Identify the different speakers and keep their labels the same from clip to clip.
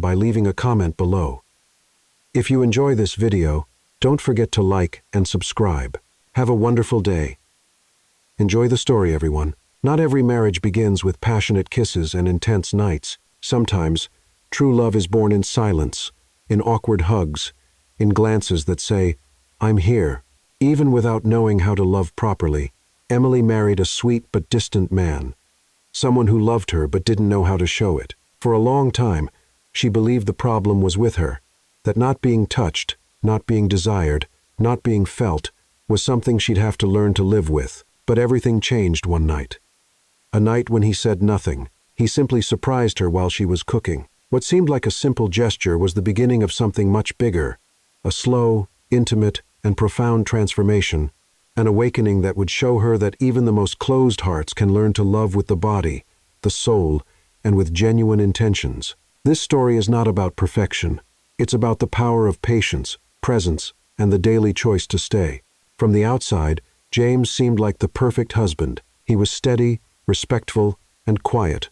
Speaker 1: program by leaving a comment below. If you enjoy this video, don't forget to like and subscribe. Have a wonderful day. Enjoy the story, everyone. Not every marriage begins with passionate kisses and intense nights. Sometimes, true love is born in silence, in awkward hugs, in glances that say, "I'm here." Even without knowing how to love properly, Emily married a sweet but distant man. Someone who loved her but didn't know how to show it. For a long time, she believed the problem was with her, that not being touched, not being desired, not being felt, was something she'd have to learn to live with. But everything changed one night. A night when he said nothing. He simply surprised her while she was cooking. What seemed like a simple gesture was the beginning of something much bigger, a slow, intimate, and profound transformation, an awakening that would show her that even the most closed hearts can learn to love with the body, the soul, and with genuine intentions. This story is not about perfection. It's about the power of patience, presence, and the daily choice to stay. From the outside, James seemed like the perfect husband. He was steady, respectful, and quiet.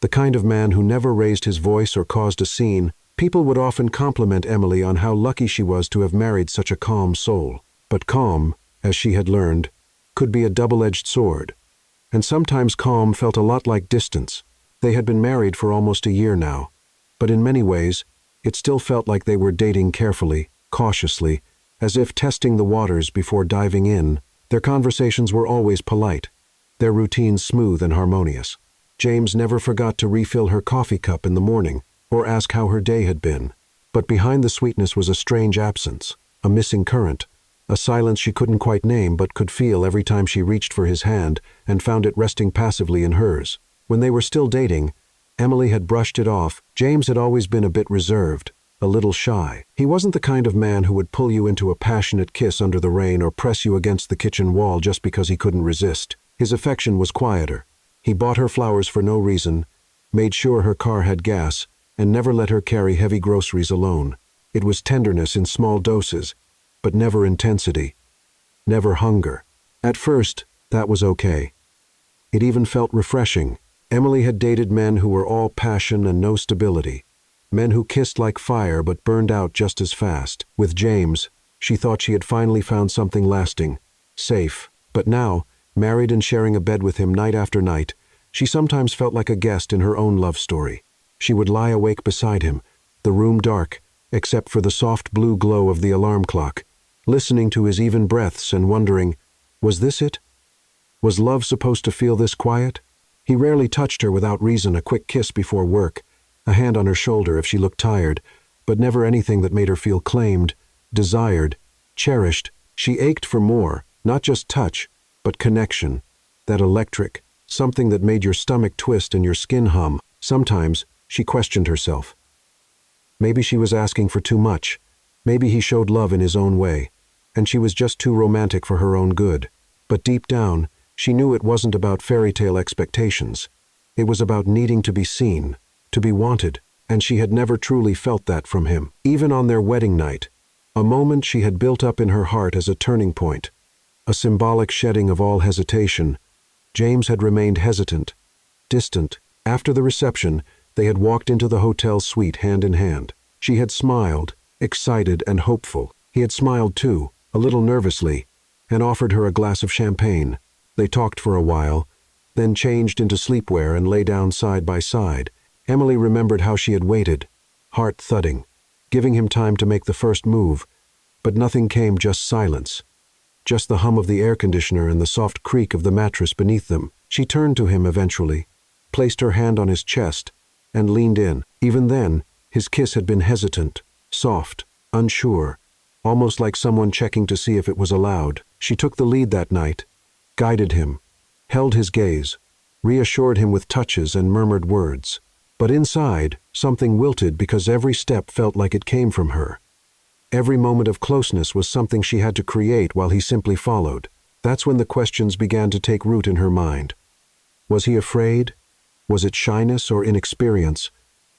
Speaker 1: The kind of man who never raised his voice or caused a scene. People would often compliment Emily on how lucky she was to have married such a calm soul. But calm, as she had learned, could be a double-edged sword. And sometimes calm felt a lot like distance. They had been married for almost a year now, but in many ways, it still felt like they were dating carefully, cautiously, as if testing the waters before diving in. Their conversations were always polite, their routines smooth and harmonious. James never forgot to refill her coffee cup in the morning or ask how her day had been. But behind the sweetness was a strange absence, a missing current, a silence she couldn't quite name but could feel every time she reached for his hand and found it resting passively in hers. When they were still dating, Emily had brushed it off. James had always been a bit reserved, a little shy. He wasn't the kind of man who would pull you into a passionate kiss under the rain or press you against the kitchen wall just because he couldn't resist. His affection was quieter. He bought her flowers for no reason, made sure her car had gas, and never let her carry heavy groceries alone. It was tenderness in small doses, but never intensity, never hunger. At first, that was okay. It even felt refreshing. Emily had dated men who were all passion and no stability, men who kissed like fire but burned out just as fast. With James, she thought she had finally found something lasting, safe. But now, married and sharing a bed with him night after night, she sometimes felt like a guest in her own love story. She would lie awake beside him, the room dark, except for the soft blue glow of the alarm clock, listening to his even breaths and wondering, was this it? Was love supposed to feel this quiet? He rarely touched her without reason, a quick kiss before work, a hand on her shoulder if she looked tired, but never anything that made her feel claimed, desired, cherished. She ached for more, not just touch, but connection, that electric, something that made your stomach twist and your skin hum. Sometimes, she questioned herself. Maybe she was asking for too much. Maybe he showed love in his own way, and she was just too romantic for her own good. But deep down, she knew it wasn't about fairy tale expectations. It was about needing to be seen, to be wanted, and she had never truly felt that from him. Even on their wedding night, a moment she had built up in her heart as a turning point, a symbolic shedding of all hesitation, James had remained hesitant, distant. After the reception, they had walked into the hotel suite hand in hand. She had smiled, excited and hopeful. He had smiled too, a little nervously, and offered her a glass of champagne. They talked for a while, then changed into sleepwear and lay down side by side. Emily remembered how she had waited, heart thudding, giving him time to make the first move, but nothing came, just silence. Just the hum of the air conditioner and the soft creak of the mattress beneath them. She turned to him eventually, placed her hand on his chest, and leaned in. Even then, his kiss had been hesitant, soft, unsure, almost like someone checking to see if it was allowed. She took the lead that night, guided him, held his gaze, reassured him with touches and murmured words. But inside, something wilted because every step felt like it came from her. Every moment of closeness was something she had to create while he simply followed. That's when the questions began to take root in her mind. Was he afraid? Was it shyness or inexperience?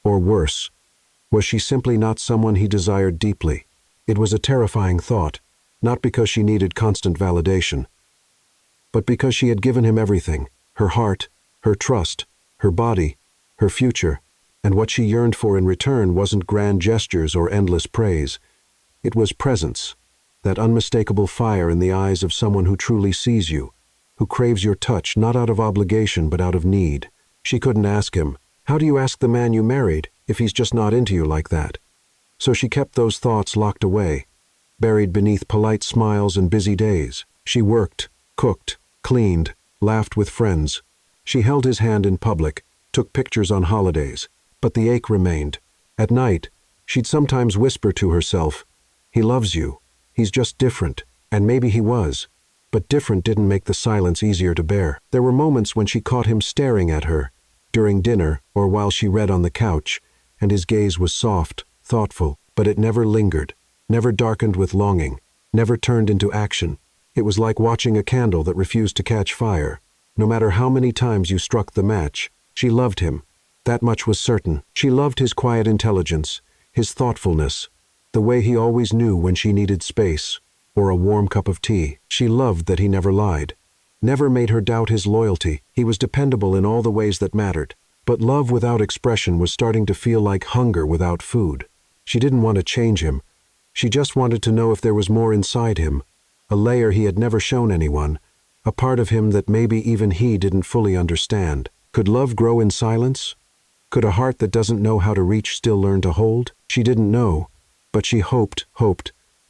Speaker 1: Or worse, was she simply not someone he desired deeply? It was a terrifying thought, not because she needed constant validation, but because she had given him everything, her heart, her trust, her body, her future, And what she yearned for in return wasn't grand gestures or endless praise. It was presence, that unmistakable fire in the eyes of someone who truly sees you, who craves your touch not out of obligation but out of need. She couldn't ask him, "How do you ask the man you married if he's just not into you like that?" So she kept those thoughts locked away, buried beneath polite smiles and busy days. She worked, cooked, cleaned, laughed with friends. She held his hand in public, took pictures on holidays. But the ache remained. At night, she'd sometimes whisper to herself, "He loves you. He's just different." And maybe he was. But different didn't make the silence easier to bear. There were moments when she caught him staring at her, during dinner or while she read on the couch, and his gaze was soft, thoughtful, but it never lingered, never darkened with longing, never turned into action. It was like watching a candle that refused to catch fire. No matter how many times you struck the match, she loved him. That much was certain. She loved his quiet intelligence, his thoughtfulness, the way he always knew when she needed space or a warm cup of tea. She loved that he never lied, never made her doubt his loyalty. He was dependable in all the ways that mattered. But love without expression was starting to feel like hunger without food. She didn't want to change him. She just wanted to know if there was more inside him, a layer he had never shown anyone, a part of him that maybe even he didn't fully understand. Could love grow in silence? Could a heart that doesn't know how to reach still learn to hold? She didn't know, but she hoped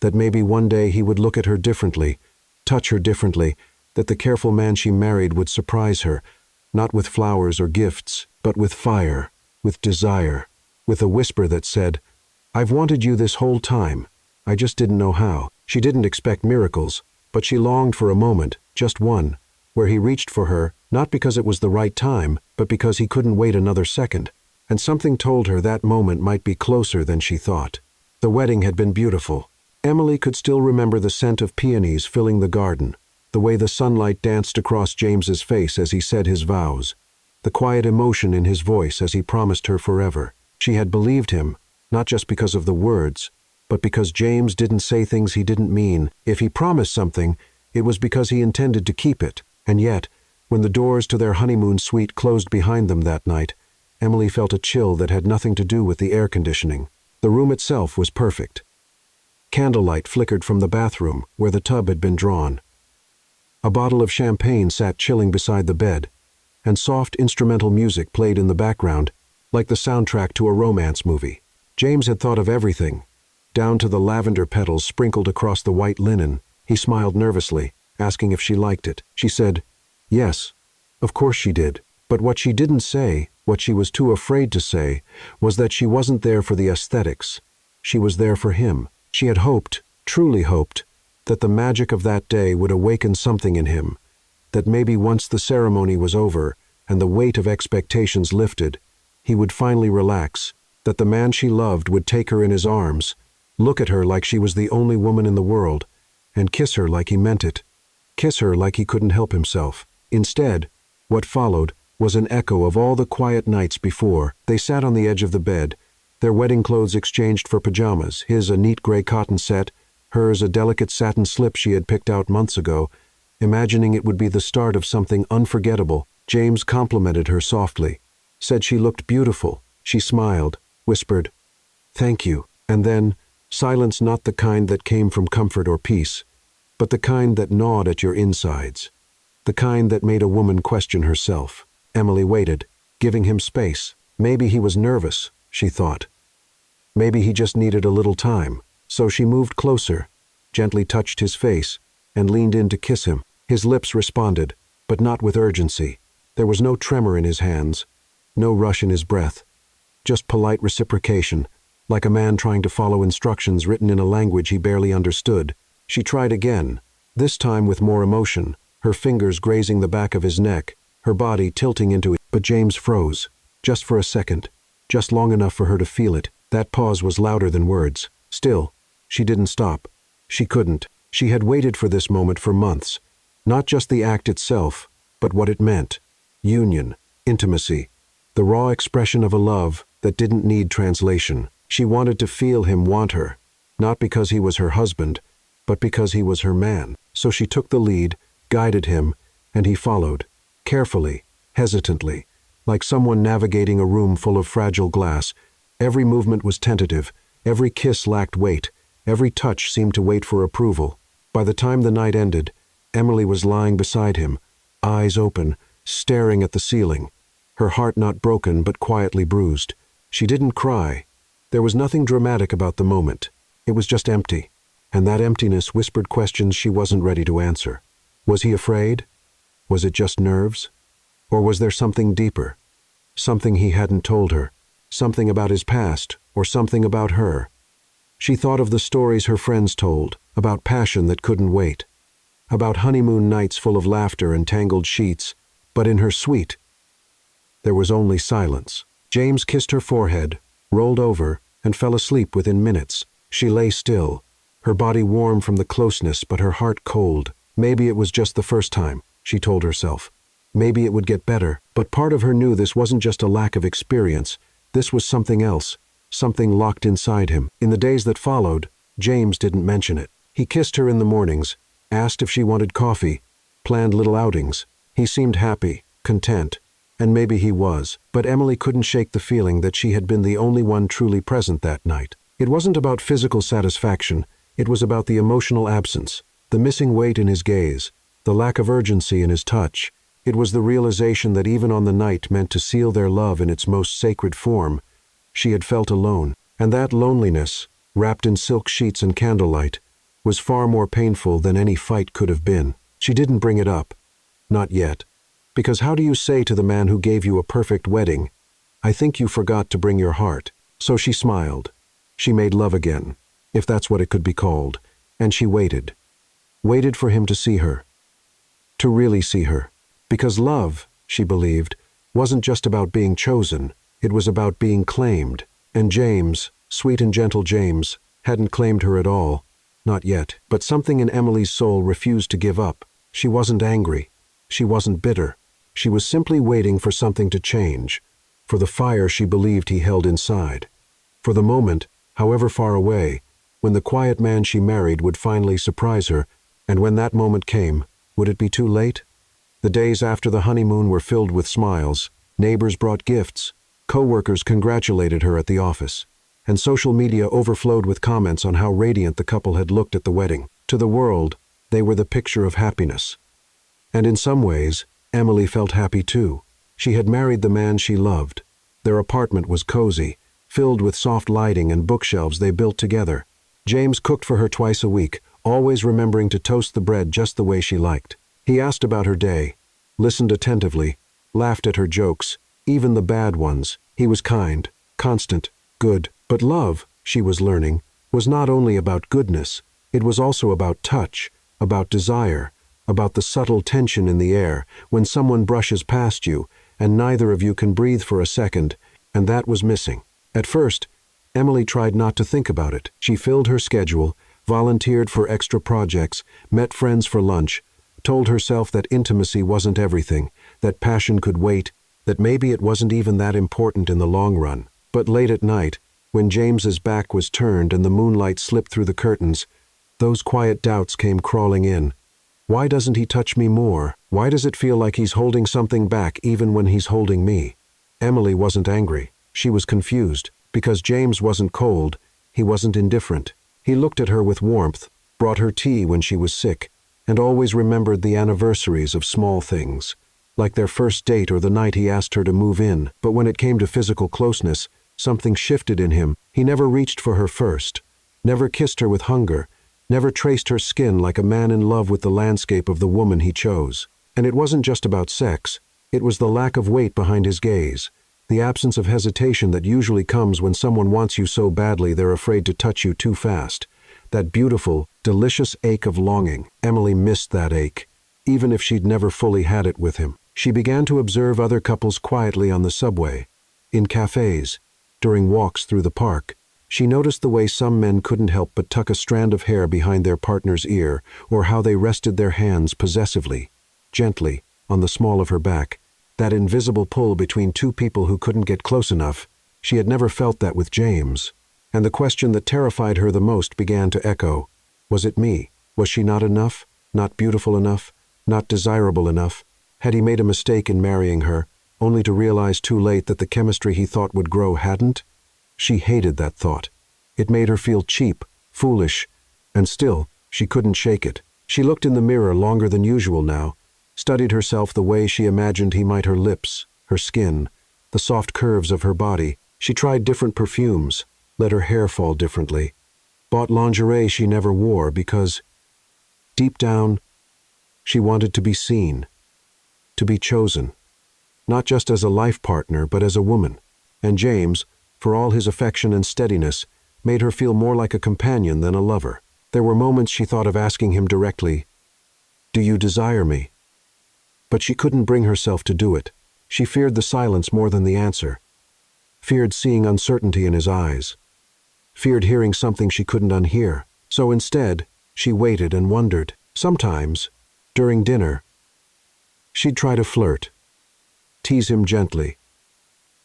Speaker 1: that maybe one day he would look at her differently, touch her differently, that the careful man she married would surprise her, not with flowers or gifts, but with fire, with desire, with a whisper that said, "I've wanted you this whole time. I just didn't know how." She didn't expect miracles, but she longed for a moment, just one, where he reached for her, not because it was the right time, but because he couldn't wait another second. And something told her that moment might be closer than she thought. The wedding had been beautiful. Emily could still remember the scent of peonies filling the garden, the way the sunlight danced across James's face as he said his vows, the quiet emotion in his voice as he promised her forever. She had believed him, not just because of the words, but because James didn't say things he didn't mean. If he promised something, it was because he intended to keep it. And yet, when the doors to their honeymoon suite closed behind them that night, Emily felt a chill that had nothing to do with the air conditioning. The room itself was perfect. Candlelight flickered from the bathroom, where the tub had been drawn. A bottle of champagne sat chilling beside the bed, and soft instrumental music played in the background, like the soundtrack to a romance movie. James had thought of everything, down to the lavender petals sprinkled across the white linen. He smiled nervously, asking if she liked it. She said, "Yes, of course she did." But what she didn't say, what she was too afraid to say, was that she wasn't there for the aesthetics. She was there for him. She had hoped, truly hoped, that the magic of that day would awaken something in him, that maybe once the ceremony was over and the weight of expectations lifted, he would finally relax, that the man she loved would take her in his arms, look at her like she was the only woman in the world, and kiss her like he meant it, kiss her like he couldn't help himself. Instead, what followed was an echo of all the quiet nights before. They sat on the edge of the bed, their wedding clothes exchanged for pajamas, his a neat gray cotton set, hers a delicate satin slip she had picked out months ago, imagining it would be the start of something unforgettable. James complimented her softly, said she looked beautiful. She smiled, whispered, "Thank you," and then, silence not the kind that came from comfort or peace, but the kind that gnawed at your insides, the kind that made a woman question herself. Emily waited, giving him space. Maybe he was nervous, she thought. Maybe he just needed a little time. So she moved closer, gently touched his face, and leaned in to kiss him. His lips responded, but not with urgency. There was no tremor in his hands, no rush in his breath, just polite reciprocation, like a man trying to follow instructions written in a language he barely understood. She tried again, this time with more emotion, her fingers grazing the back of his neck, her body tilting into it. But James froze, just for a second, just long enough for her to feel it. That pause was louder than words. Still, she didn't stop. She couldn't. She had waited for this moment for months. Not just the act itself, but what it meant. Union, intimacy, the raw expression of a love that didn't need translation. She wanted to feel him want her, not because he was her husband, but because he was her man. So she took the lead, guided him, and he followed, carefully, hesitantly, like someone navigating a room full of fragile glass. Every movement was tentative, every kiss lacked weight, every touch seemed to wait for approval. By the time the night ended, Emily was lying beside him, eyes open, staring at the ceiling, her heart not broken but quietly bruised. She didn't cry. There was nothing dramatic about the moment. It was just empty, and that emptiness whispered questions she wasn't ready to answer. Was he afraid? Was it just nerves? Or was there something deeper? Something he hadn't told her, something about his past, or something about her. She thought of the stories her friends told, about passion that couldn't wait, about honeymoon nights full of laughter and tangled sheets, but in her suite, there was only silence. James kissed her forehead, rolled over, and fell asleep within minutes. She lay still, her body warm from the closeness but her heart cold. Maybe it was just the first time, she told herself. Maybe it would get better, but part of her knew this wasn't just a lack of experience. This was something else, something locked inside him. In the days that followed, James didn't mention it. He kissed her in the mornings, asked if she wanted coffee, planned little outings. He seemed happy, content, and maybe he was, but Emily couldn't shake the feeling that she had been the only one truly present that night. It wasn't about physical satisfaction, it was about the emotional absence, the missing weight in his gaze, the lack of urgency in his touch. It was the realization that even on the night meant to seal their love in its most sacred form, she had felt alone, and that loneliness, wrapped in silk sheets and candlelight, was far more painful than any fight could have been. She didn't bring it up. Not yet. Because how do you say to the man who gave you a perfect wedding, "I think you forgot to bring your heart"? So she smiled. She made love again, if that's what it could be called, and she waited. Waited for him to see her. To really see her. Because love, she believed, wasn't just about being chosen, it was about being claimed. And James, sweet and gentle James, hadn't claimed her at all. Not yet. But something in Emily's soul refused to give up. She wasn't angry. She wasn't bitter. She was simply waiting for something to change, for the fire she believed he held inside. For the moment, however far away, when the quiet man she married would finally surprise her, and when that moment came, would it be too late? The days after the honeymoon were filled with smiles. Neighbors brought gifts. Co-workers congratulated her at the office. And social media overflowed with comments on how radiant the couple had looked at the wedding. To the world, they were the picture of happiness. And in some ways, Emily felt happy too. She had married the man she loved. Their apartment was cozy, filled with soft lighting and bookshelves they built together. James cooked for her twice a week, always remembering to toast the bread just the way she liked. He asked about her day, listened attentively, laughed at her jokes, even the bad ones. He was kind, constant, good. But love, she was learning, was not only about goodness, it was also about touch, about desire, about the subtle tension in the air when someone brushes past you and neither of you can breathe for a second, and that was missing. At first, Emily tried not to think about it. She filled her schedule, volunteered for extra projects, met friends for lunch, told herself that intimacy wasn't everything, that passion could wait, that maybe it wasn't even that important in the long run. But late at night, when James's back was turned and the moonlight slipped through the curtains, those quiet doubts came crawling in. Why doesn't he touch me more? Why does it feel like he's holding something back even when he's holding me? Emily wasn't angry. She was confused. Because James wasn't cold, he wasn't indifferent. He looked at her with warmth, brought her tea when she was sick, and always remembered the anniversaries of small things, like their first date or the night he asked her to move in. But when it came to physical closeness, something shifted in him. He never reached for her first, never kissed her with hunger, never traced her skin like a man in love with the landscape of the woman he chose. And it wasn't just about sex, it was the lack of weight behind his gaze, the absence of hesitation that usually comes when someone wants you so badly they're afraid to touch you too fast. That beautiful, delicious ache of longing. Emily missed that ache, even if she'd never fully had it with him. She began to observe other couples quietly on the subway, in cafes, during walks through the park. She noticed the way some men couldn't help but tuck a strand of hair behind their partner's ear, or how they rested their hands possessively, gently, on the small of her back. That invisible pull between two people who couldn't get close enough. She had never felt that with James. And the question that terrified her the most began to echo. Was it me? Was she not enough? Not beautiful enough? Not desirable enough? Had he made a mistake in marrying her, only to realize too late that the chemistry he thought would grow hadn't? She hated that thought. It made her feel cheap, foolish, and still, she couldn't shake it. She looked in the mirror longer than usual now, studied herself the way she imagined he might, her lips, her skin, the soft curves of her body. She tried different perfumes, let her hair fall differently, bought lingerie she never wore because, deep down, she wanted to be seen, to be chosen, not just as a life partner but as a woman. And James, for all his affection and steadiness, made her feel more like a companion than a lover. There were moments she thought of asking him directly, "Do you desire me?" But she couldn't bring herself to do it. She feared the silence more than the answer, feared seeing uncertainty in his eyes, feared hearing something she couldn't unhear. So instead, she waited and wondered. Sometimes, during dinner, she'd try to flirt, tease him gently,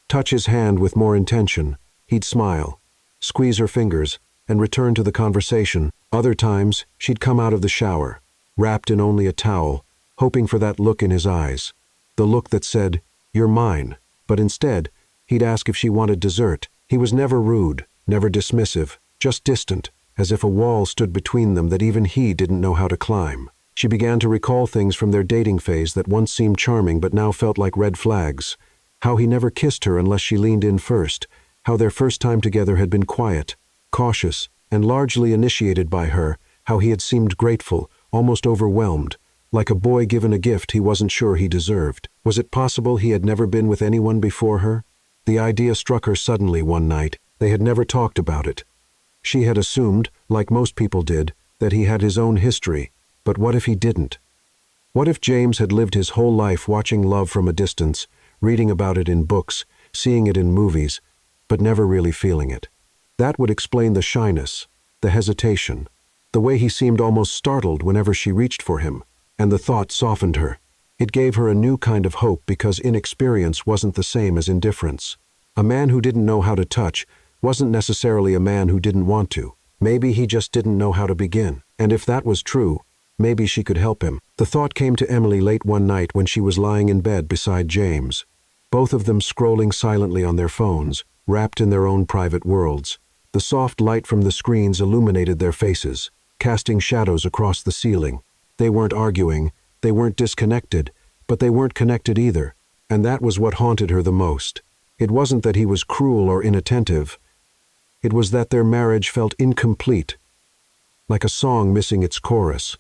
Speaker 1: touch his hand with more intention. He'd smile, squeeze her fingers, and return to the conversation. Other times, she'd come out of the shower, wrapped in only a towel, hoping for that look in his eyes, the look that said, "You're mine." But instead, he'd ask if she wanted dessert. He was never rude, never dismissive, just distant, as if a wall stood between them that even he didn't know how to climb. She began to recall things from their dating phase that once seemed charming but now felt like red flags. How he never kissed her unless she leaned in first, how their first time together had been quiet, cautious, and largely initiated by her, how he had seemed grateful, almost overwhelmed, like a boy given a gift he wasn't sure he deserved. Was it possible he had never been with anyone before her? The idea struck her suddenly one night. They had never talked about it. She had assumed, like most people did, that he had his own history. But what if he didn't? What if James had lived his whole life watching love from a distance, reading about it in books, seeing it in movies, but never really feeling it? That would explain the shyness, the hesitation, the way he seemed almost startled whenever she reached for him. And the thought softened her. It gave her a new kind of hope because inexperience wasn't the same as indifference. A man who didn't know how to touch wasn't necessarily a man who didn't want to. Maybe he just didn't know how to begin. And if that was true, maybe she could help him. The thought came to Emily late one night when she was lying in bed beside James, both of them scrolling silently on their phones, wrapped in their own private worlds. The soft light from the screens illuminated their faces, casting shadows across the ceiling. They weren't arguing, they weren't disconnected, but they weren't connected either, and that was what haunted her the most. It wasn't that he was cruel or inattentive. It was that their marriage felt incomplete, like a song missing its chorus,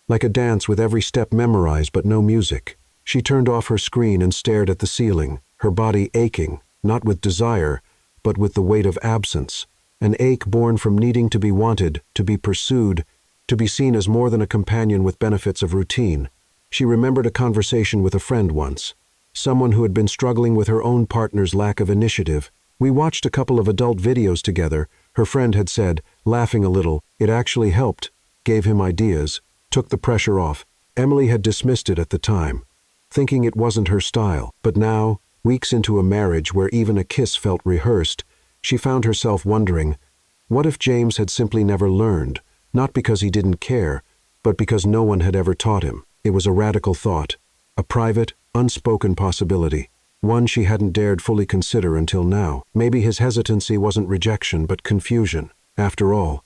Speaker 1: like a dance with every step memorized but no music. She turned off her screen and stared at the ceiling, her body aching, not with desire, but with the weight of absence, an ache born from needing to be wanted, to be pursued, to be seen as more than a companion with benefits of routine. She remembered a conversation with a friend once, someone who had been struggling with her own partner's lack of initiative. "We watched a couple of adult videos together," her friend had said, laughing a little. "It actually helped, gave him ideas, took the pressure off." Emily had dismissed it at the time, thinking it wasn't her style. But now, weeks into a marriage where even a kiss felt rehearsed, she found herself wondering, what if James had simply never learned? Not because he didn't care, but because no one had ever taught him. It was a radical thought, a private, unspoken possibility, one she hadn't dared fully consider until now. Maybe his hesitancy wasn't rejection, but confusion. After all,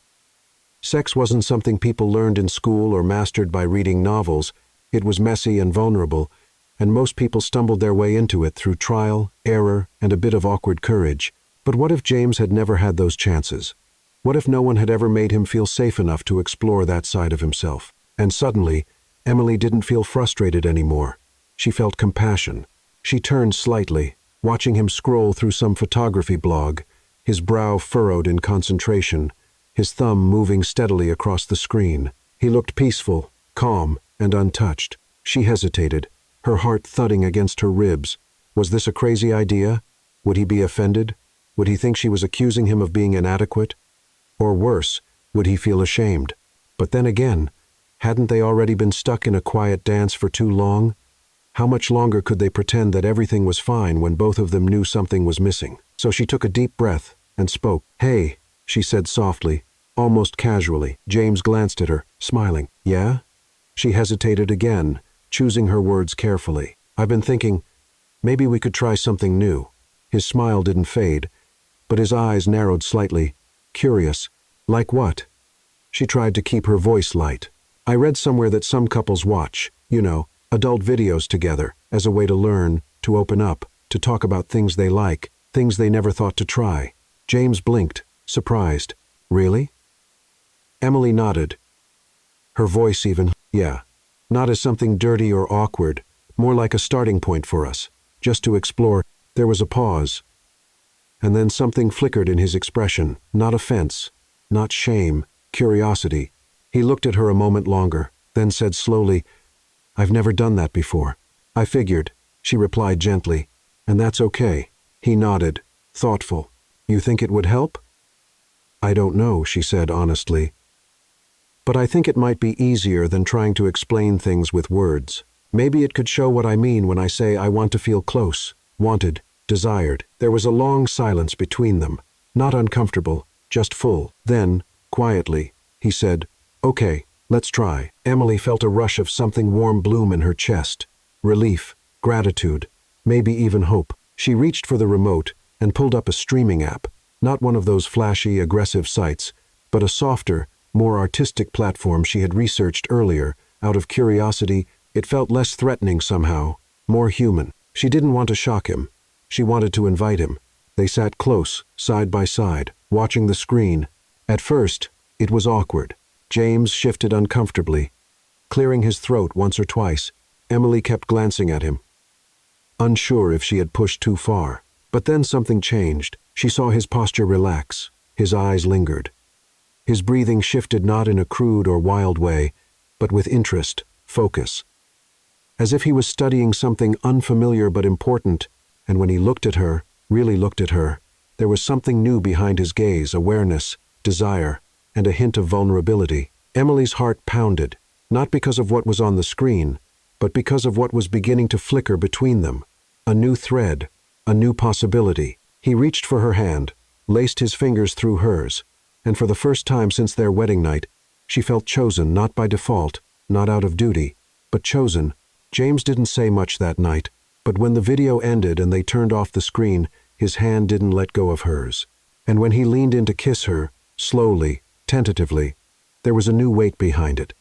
Speaker 1: sex wasn't something people learned in school or mastered by reading novels. It was messy and vulnerable, and most people stumbled their way into it through trial, error, and a bit of awkward courage. But what if James had never had those chances? What if no one had ever made him feel safe enough to explore that side of himself? And suddenly, Emily didn't feel frustrated anymore. She felt compassion. She turned slightly, watching him scroll through some photography blog, his brow furrowed in concentration, his thumb moving steadily across the screen. He looked peaceful, calm, and untouched. She hesitated, her heart thudding against her ribs. Was this a crazy idea? Would he be offended? Would he think she was accusing him of being inadequate? Or worse, would he feel ashamed? But then again, hadn't they already been stuck in a quiet dance for too long? How much longer could they pretend that everything was fine when both of them knew something was missing? So she took a deep breath and spoke. "Hey," she said softly, almost casually. James glanced at her, smiling. "Yeah?" She hesitated again, choosing her words carefully. "I've been thinking, Maybe we could try something new. His smile didn't fade, but his eyes narrowed slightly. Curious. Like what? She tried to keep her voice light. I read somewhere that some couples watch, adult videos together, as a way to learn, to open up, to talk about things they like, things they never thought to try. James blinked, surprised. Really? Emily nodded. Her voice even, yeah. Not as something dirty or awkward, more like a starting point for us. Just to explore. There was a pause. And then something flickered in his expression. Not offense, not shame, curiosity. He looked at her a moment longer, then said slowly, "I've never done that before." "I figured," she replied gently. "And that's okay." He nodded, thoughtful. "You think it would help?" "I don't know," she said honestly. "But I think it might be easier than trying to explain things with words. Maybe it could show what I mean when I say I want to feel close, wanted, desired." There was a long silence between them, not uncomfortable, just full. Then, quietly, he said, "Okay, let's try." Emily felt a rush of something warm bloom in her chest. Relief, gratitude, maybe even hope. She reached for the remote and pulled up a streaming app, not one of those flashy, aggressive sites, but a softer, more artistic platform she had researched earlier. Out of curiosity, it felt less threatening somehow, more human. She didn't want to shock him. She wanted to invite him. They sat close, side by side, watching the screen. At first, it was awkward. James shifted uncomfortably, clearing his throat once or twice. Emily kept glancing at him, unsure if she had pushed too far. But then something changed. She saw his posture relax. His eyes lingered. His breathing shifted not in a crude or wild way, but with interest, focus. As if he was studying something unfamiliar but important, and when he looked at her, really looked at her, there was something new behind his gaze, awareness, desire, and a hint of vulnerability. Emily's heart pounded, not because of what was on the screen, but because of what was beginning to flicker between them. A new thread, a new possibility. He reached for her hand, laced his fingers through hers, and for the first time since their wedding night, she felt chosen, not by default, not out of duty, but chosen. James didn't say much that night, but when the video ended and they turned off the screen, his hand didn't let go of hers. And when he leaned in to kiss her, slowly, tentatively, there was a new weight behind it.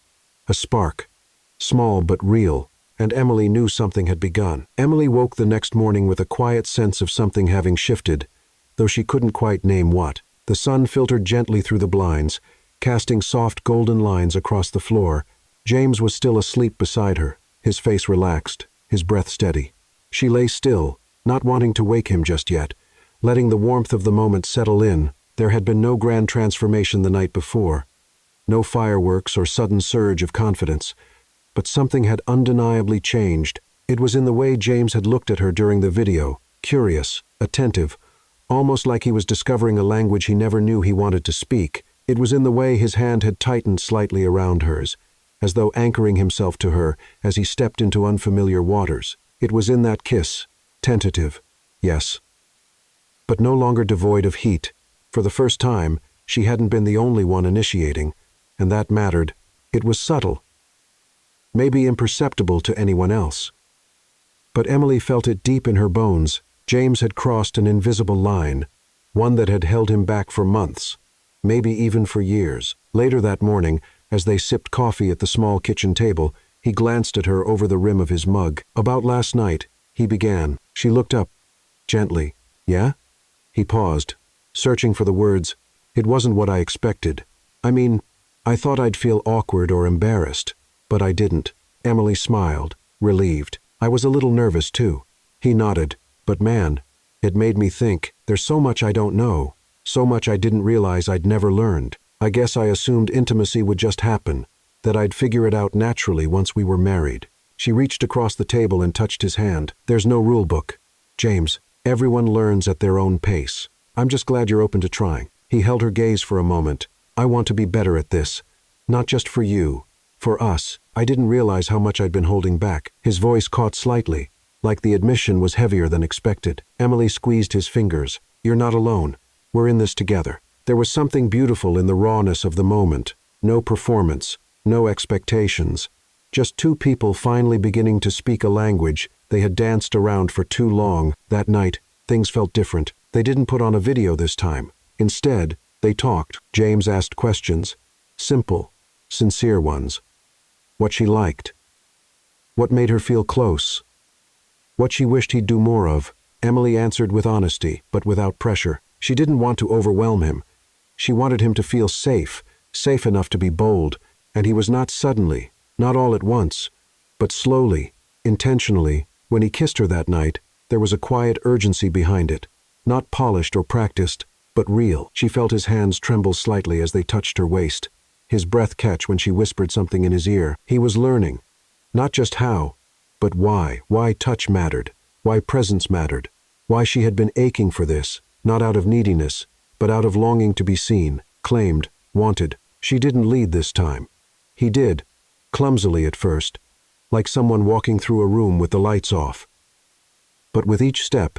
Speaker 1: A spark, small but real, and Emily knew something had begun. Emily woke the next morning with a quiet sense of something having shifted, though she couldn't quite name what. The sun filtered gently through the blinds, casting soft golden lines across the floor. James was still asleep beside her, his face relaxed, his breath steady. She lay still, not wanting to wake him just yet, letting the warmth of the moment settle in. There had been no grand transformation the night before, no fireworks or sudden surge of confidence, but something had undeniably changed. It was in the way James had looked at her during the video, curious, attentive, almost like he was discovering a language he never knew he wanted to speak. It was in the way his hand had tightened slightly around hers, as though anchoring himself to her as he stepped into unfamiliar waters. It was in that kiss, tentative, yes, but no longer devoid of heat. For the first time, she hadn't been the only one initiating, and that mattered. It was subtle, maybe imperceptible to anyone else. But Emily felt it deep in her bones. James had crossed an invisible line, one that had held him back for months, maybe even for years. Later that morning, as they sipped coffee at the small kitchen table, he glanced at her over the rim of his mug. "About last night," he began. She looked up, gently. "Yeah?" He paused, searching for the words. "It wasn't what I expected. I mean, I thought I'd feel awkward or embarrassed, but I didn't." Emily smiled, relieved. "I was a little nervous too." He nodded. "But man, it made me think, there's so much I don't know, so much I didn't realize I'd never learned. I guess I assumed intimacy would just happen, that I'd figure it out naturally once we were married." She reached across the table and touched his hand. "There's no rule book, James. Everyone learns at their own pace. I'm just glad you're open to trying." He held her gaze for a moment. "I want to be better at this. Not just for you, for us. I didn't realize how much I'd been holding back." His voice caught slightly, like the admission was heavier than expected. Emily squeezed his fingers. "You're not alone. We're in this together." There was something beautiful in the rawness of the moment. No performance, no expectations. Just two people finally beginning to speak a language They had danced around for too long. That night, things felt different. They didn't put on a video this time. Instead, they talked. James asked questions. Simple, sincere ones. What she liked. What made her feel close. What she wished he'd do more of. Emily answered with honesty, but without pressure. She didn't want to overwhelm him. She wanted him to feel safe, safe enough to be bold, and he was not suddenly, not all at once, but slowly, intentionally. When he kissed her that night, there was a quiet urgency behind it, not polished or practiced, but real. She felt his hands tremble slightly as they touched her waist, his breath catch when she whispered something in his ear. He was learning, not just how, but why touch mattered, why presence mattered, why she had been aching for this, not out of neediness, but out of longing to be seen, claimed, wanted. She didn't lead this time. He did, clumsily at first, like someone walking through a room with the lights off. But with each step,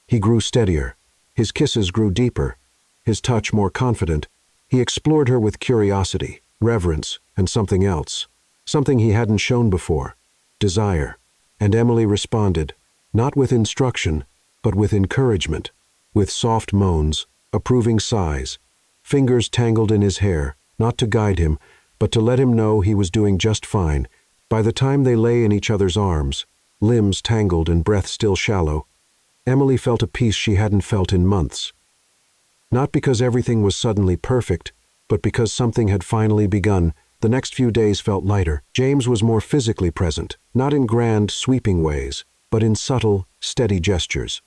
Speaker 1: he grew steadier. His kisses grew deeper, his touch more confident. He explored her with curiosity, reverence, and something else, something he hadn't shown before, desire. And Emily responded, not with instruction, but with encouragement, with soft moans, approving sighs, fingers tangled in his hair, not to guide him, but to let him know he was doing just fine. By the time they lay in each other's arms, limbs tangled and breath still shallow, Emily felt a peace she hadn't felt in months. Not because everything was suddenly perfect, but because something had finally begun. The next few days felt lighter. James was more physically present, not in grand, sweeping ways, but in subtle, steady gestures.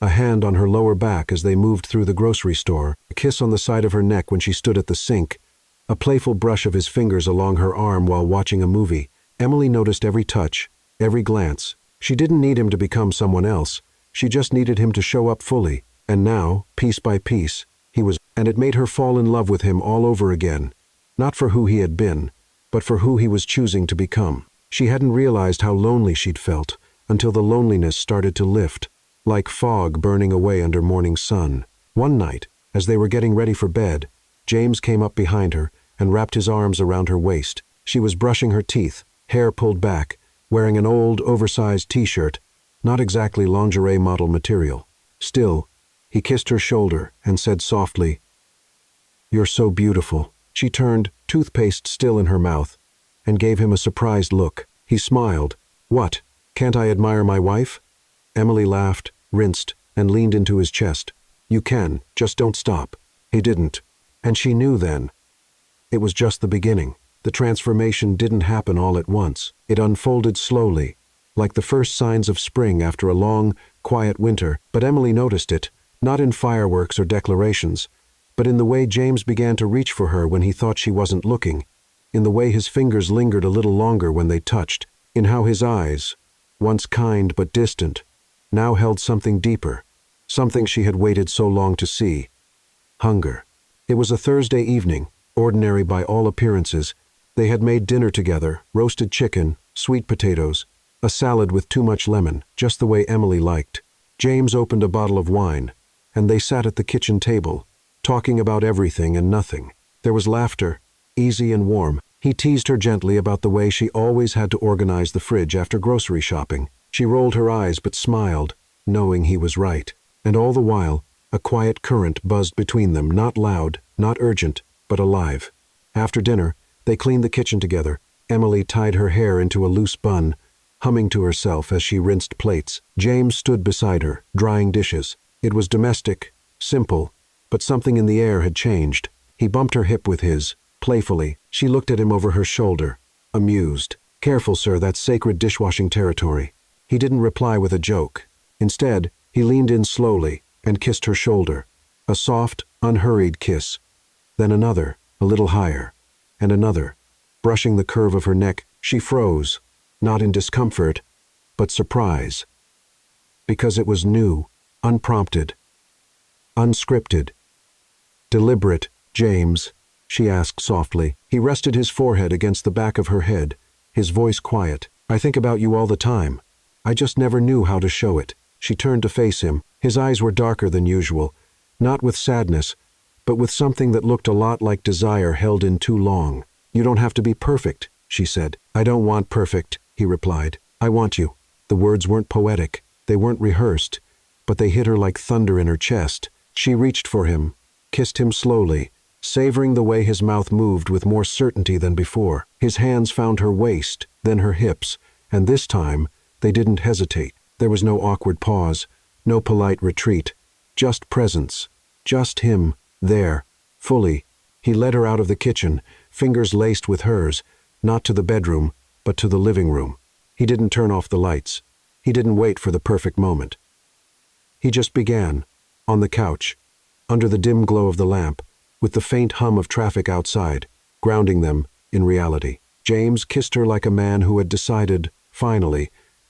Speaker 1: A hand on her lower back as they moved through the grocery store, a kiss on the side of her neck when she stood at the sink, a playful brush of his fingers along her arm while watching a movie. Emily noticed every touch, every glance. She didn't need him to become someone else. She just needed him to show up fully. And now, piece by piece, he was, and it made her fall in love with him all over again. Not for who he had been, but for who he was choosing to become. She hadn't realized how lonely she'd felt until the loneliness started to lift, like fog burning away under morning sun. One night, as they were getting ready for bed, James came up behind her and wrapped his arms around her waist. She was brushing her teeth, hair pulled back, wearing an old, oversized t-shirt, not exactly lingerie model material. Still, he kissed her shoulder and said softly, "You're so beautiful." She turned, toothpaste still in her mouth, and gave him a surprised look. He smiled. "What? Can't I admire my wife?" Emily laughed, rinsed, and leaned into his chest. "You can, just don't stop." He didn't. And she knew then. It was just the beginning. The transformation didn't happen all at once. It unfolded slowly, like the first signs of spring after a long, quiet winter. But Emily noticed it, not in fireworks or declarations, but in the way James began to reach for her when he thought she wasn't looking, in the way his fingers lingered a little longer when they touched, in how his eyes, once kind but distant, now held something deeper, something she had waited so long to see. Hunger. It was a Thursday evening, ordinary by all appearances. They had made dinner together, roasted chicken, sweet potatoes, a salad with too much lemon, just the way Emily liked. James opened a bottle of wine, and they sat at the kitchen table, talking about everything and nothing. There was laughter, easy and warm. He teased her gently about the way she always had to organize the fridge after grocery shopping. She rolled her eyes but smiled, knowing he was right. And all the while, a quiet current buzzed between them, not loud, not urgent, but alive. After dinner, they cleaned the kitchen together. Emily tied her hair into a loose bun, humming to herself as she rinsed plates. James stood beside her, drying dishes. It was domestic, simple, but something in the air had changed. He bumped her hip with his, playfully. She looked at him over her shoulder, amused. "Careful, sir, that's sacred dishwashing territory." He didn't reply with a joke. Instead, he leaned in slowly and kissed her shoulder. A soft, unhurried kiss. Then another, a little higher, and another. Brushing the curve of her neck, she froze, not in discomfort, but surprise. Because it was new, unprompted, unscripted. "Deliberate, James?" she asked softly. He rested his forehead against the back of her head, his voice quiet. "I think about you all the time. I just never knew how to show it." She turned to face him. His eyes were darker than usual, not with sadness, but with something that looked a lot like desire held in too long. "You don't have to be perfect," she said. "I don't want perfect," he replied. "I want you. The words weren't poetic, they weren't rehearsed, but they hit her like thunder in her chest. She reached for him, kissed him slowly, savoring the way his mouth moved with more certainty than before. His hands found her waist, then her hips, and this time they didn't hesitate. There was no awkward pause, no polite retreat, just presence, just him, there, fully. He led her out of the kitchen, fingers laced with hers, not to the bedroom, but to the living room. He didn't turn off the lights. He didn't wait for the perfect moment. He just began, on the couch, under the dim glow of the lamp, with the faint hum of traffic outside, grounding them in reality. James kissed her like a man who had decided, finally,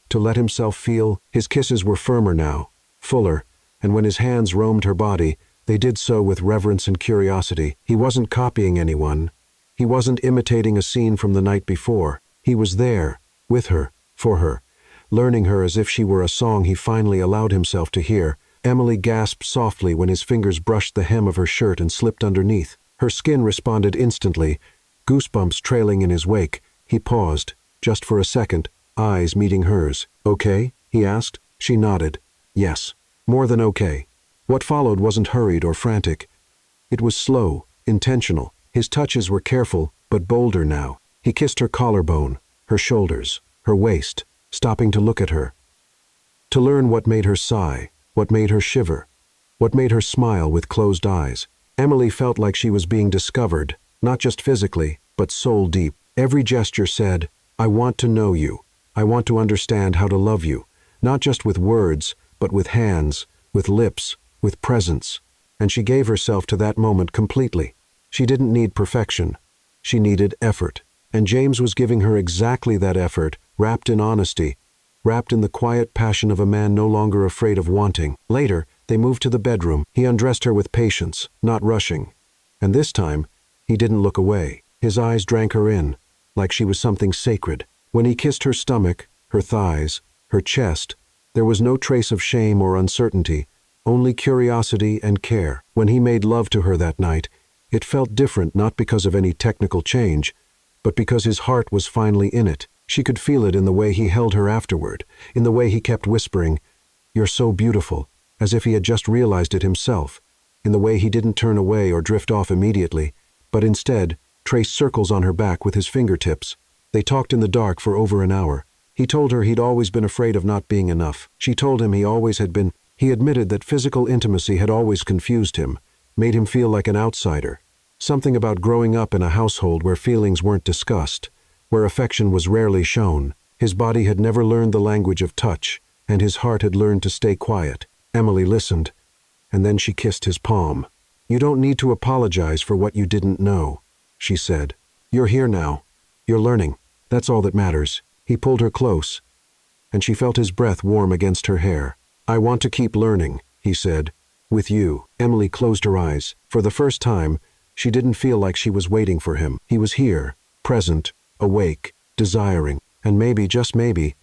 Speaker 1: to let himself feel. His kisses were firmer now, fuller, and when his hands roamed her body, they did so with reverence and curiosity. He wasn't copying anyone. He wasn't imitating a scene from the night before. He was there, with her, for her, learning her as if she were a song he finally allowed himself to hear. Emily gasped softly when his fingers brushed the hem of her shirt and slipped underneath. Her skin responded instantly, goosebumps trailing in his wake. He paused, just for a second, eyes meeting hers. "Okay?" he asked. She nodded. Yes. More than okay. What followed wasn't hurried or frantic. It was slow, intentional. His touches were careful, but bolder now. He kissed her collarbone, her shoulders, her waist, stopping to look at her, to learn what made her sigh, what made her shiver, what made her smile with closed eyes. Emily felt like she was being discovered, not just physically, but soul deep. Every gesture said, "I want to know you. I want to understand how to love you," not just with words, but with hands, with lips, with presence. And she gave herself to that moment completely. She didn't need perfection. She needed effort. And James was giving her exactly that effort, wrapped in honesty, wrapped in the quiet passion of a man no longer afraid of wanting. Later, they moved to the bedroom. He undressed her with patience, not rushing. And this time, he didn't look away. His eyes drank her in, like she was something sacred. When he kissed her stomach, her thighs, her chest, there was no trace of shame or uncertainty, only curiosity and care. When he made love to her that night, it felt different not because of any technical change, but because his heart was finally in it. She could feel it in the way he held her afterward, in the way he kept whispering, "You're so beautiful," as if he had just realized it himself, in the way he didn't turn away or drift off immediately, but instead traced circles on her back with his fingertips. They talked in the dark for over an hour. He told her he'd always been afraid of not being enough. She told him he always had been. He admitted that physical intimacy had always confused him, made him feel like an outsider. Something about growing up in a household where feelings weren't discussed, where affection was rarely shown. His body had never learned the language of touch, and his heart had learned to stay quiet. Emily listened, and then she kissed his palm. "You don't need to apologize for what you didn't know," she said. "You're here now. You're learning. That's all that matters." He pulled her close, and she felt his breath warm against her hair. "I want to keep learning," he said, "with you." Emily closed her eyes. For the first time, she didn't feel like she was waiting for him. He was here, present, awake, desiring, and maybe, just maybe,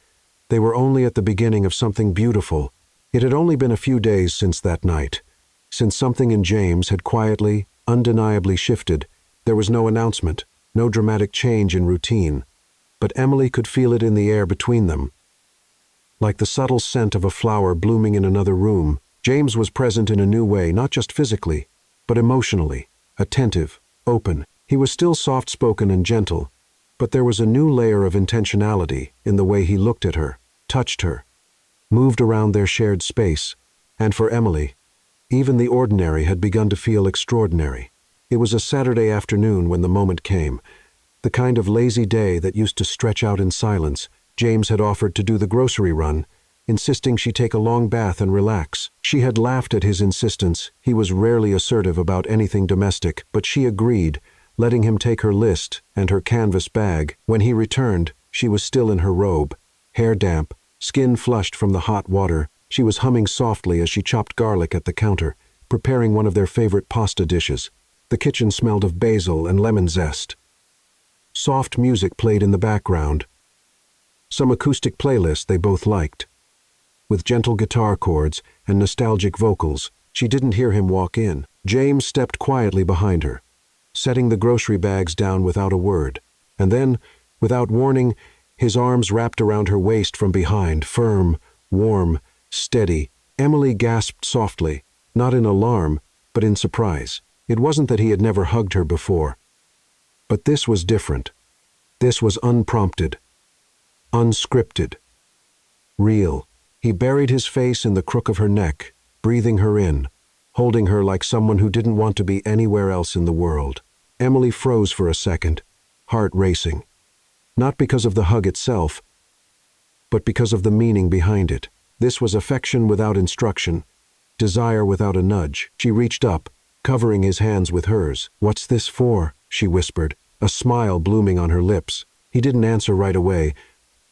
Speaker 1: they were only at the beginning of something beautiful. It had only been a few days since that night, since something in James had quietly, undeniably shifted. There was no announcement, no dramatic change in routine, but Emily could feel it in the air between them, like the subtle scent of a flower blooming in another room. James was present in a new way, not just physically, but emotionally, attentive, open. He was still soft-spoken and gentle, but there was a new layer of intentionality in the way he looked at her, touched her, moved around their shared space. And for Emily, even the ordinary had begun to feel extraordinary. It was a Saturday afternoon when the moment came, the kind of lazy day that used to stretch out in silence. James had offered to do the grocery run, insisting she take a long bath and relax. She had laughed at his insistence. He was rarely assertive about anything domestic, but she agreed, letting him take her list and her canvas bag. When he returned, she was still in her robe, hair damp, skin flushed from the hot water. She was humming softly as she chopped garlic at the counter, preparing one of their favorite pasta dishes. The kitchen smelled of basil and lemon zest. Soft music played in the background, some acoustic playlist they both liked, with gentle guitar chords and nostalgic vocals. She didn't hear him walk in. James stepped quietly behind her, setting the grocery bags down without a word. And then, without warning, his arms wrapped around her waist from behind, firm, warm, steady. Emily gasped softly, not in alarm, but in surprise. It wasn't that he had never hugged her before. But this was different. This was unprompted, unscripted, real. He buried his face in the crook of her neck, breathing her in, holding her like someone who didn't want to be anywhere else in the world. Emily froze for a second, heart racing. Not because of the hug itself, but because of the meaning behind it. This was affection without instruction, desire without a nudge. She reached up, covering his hands with hers. "What's this for?" she whispered, a smile blooming on her lips. He didn't answer right away,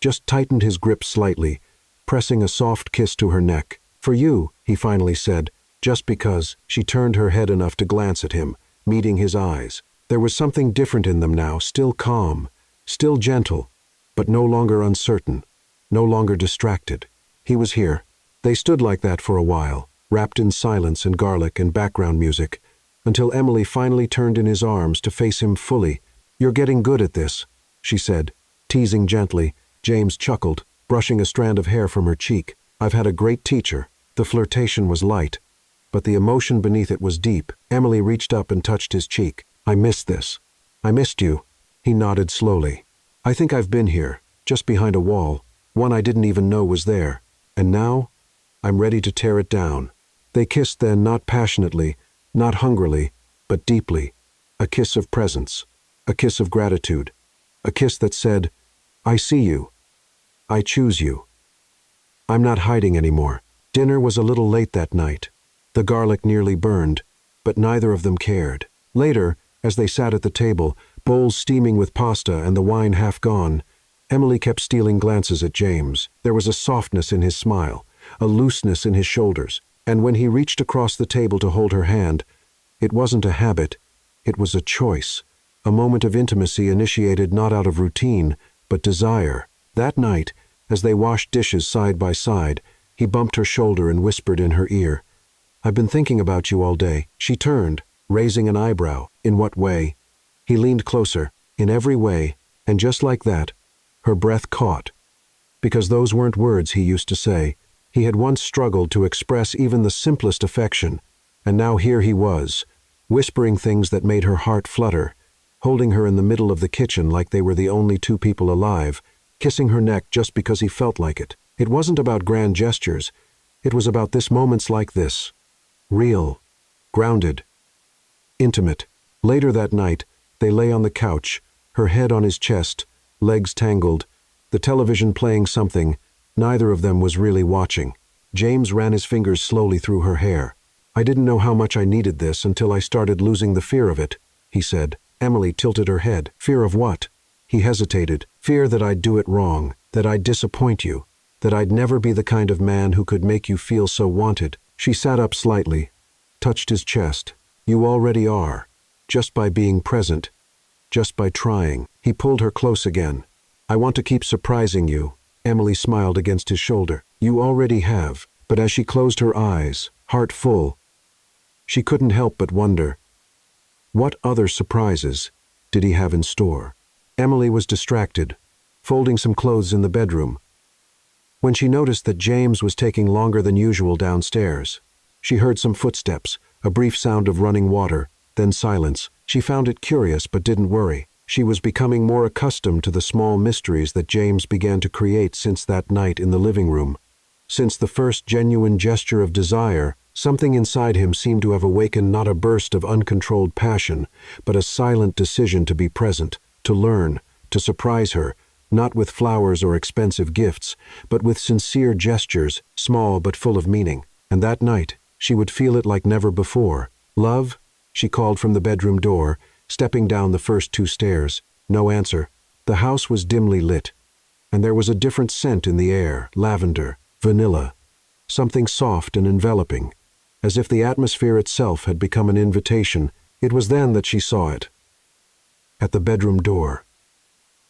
Speaker 1: just tightened his grip slightly, pressing a soft kiss to her neck. "For you," he finally said, just because. She turned her head enough to glance at him, meeting his eyes. There was something different in them now, still calm, still gentle, but no longer uncertain, no longer distracted. He was here. They stood like that for a while, wrapped in silence and garlic and background music, until Emily finally turned in his arms to face him fully. "You're getting good at this," she said, teasing gently. James chuckled, brushing a strand of hair from her cheek. "I've had a great teacher." The flirtation was light, but the emotion beneath it was deep. Emily reached up and touched his cheek. "I missed this. I missed you." He nodded slowly. "I think I've been here, just behind a wall, one I didn't even know was there. And now, I'm ready to tear it down." They kissed then, not passionately, not hungrily, but deeply. A kiss of presence, a kiss of gratitude, a kiss that said, "I see you. I choose you. I'm not hiding anymore." Dinner was a little late that night. The garlic nearly burned, but neither of them cared. Later, as they sat at the table, bowls steaming with pasta and the wine half gone, Emily kept stealing glances at James. There was a softness in his smile, a looseness in his shoulders, and when he reached across the table to hold her hand, it wasn't a habit, it was a choice, a moment of intimacy initiated not out of routine, but desire. That night, as they washed dishes side by side, he bumped her shoulder and whispered in her ear, "I've been thinking about you all day." She turned, raising an eyebrow. "In what way?" He leaned closer. "In every way," and just like that, her breath caught. Because those weren't words he used to say. He had once struggled to express even the simplest affection, and now here he was, whispering things that made her heart flutter, holding her in the middle of the kitchen like they were the only two people alive, kissing her neck just because he felt like it. It wasn't about grand gestures. It was about this moments like this. Real, grounded, intimate. Later that night, they lay on the couch, her head on his chest, legs tangled, the television playing something. Neither of them was really watching. James ran his fingers slowly through her hair. "I didn't know how much I needed this until I started losing the fear of it," he said. Emily tilted her head. "Fear of what?" He hesitated. "Fear that I'd do it wrong, that I'd disappoint you, that I'd never be the kind of man who could make you feel so wanted." She sat up slightly, touched his chest. "You already are, just by being present, just by trying." He pulled her close again. "I want to keep surprising you." Emily smiled against his shoulder. "You already have." But as she closed her eyes, heart full, she couldn't help but wonder, what other surprises did he have in store? Emily was distracted, folding some clothes in the bedroom, when she noticed that James was taking longer than usual downstairs. She heard some footsteps, a brief sound of running water, then silence. She found it curious but didn't worry. She was becoming more accustomed to the small mysteries that James began to create since that night in the living room. Since the first genuine gesture of desire, something inside him seemed to have awakened not a burst of uncontrolled passion, but a silent decision to be present, to learn, to surprise her, not with flowers or expensive gifts, but with sincere gestures, small but full of meaning. And that night, she would feel it like never before. "Love?" she called from the bedroom door, stepping down the first 2 stairs. No answer. The house was dimly lit, and there was a different scent in the air, lavender, vanilla, something soft and enveloping, as if the atmosphere itself had become an invitation. It was then that she saw it. At the bedroom door.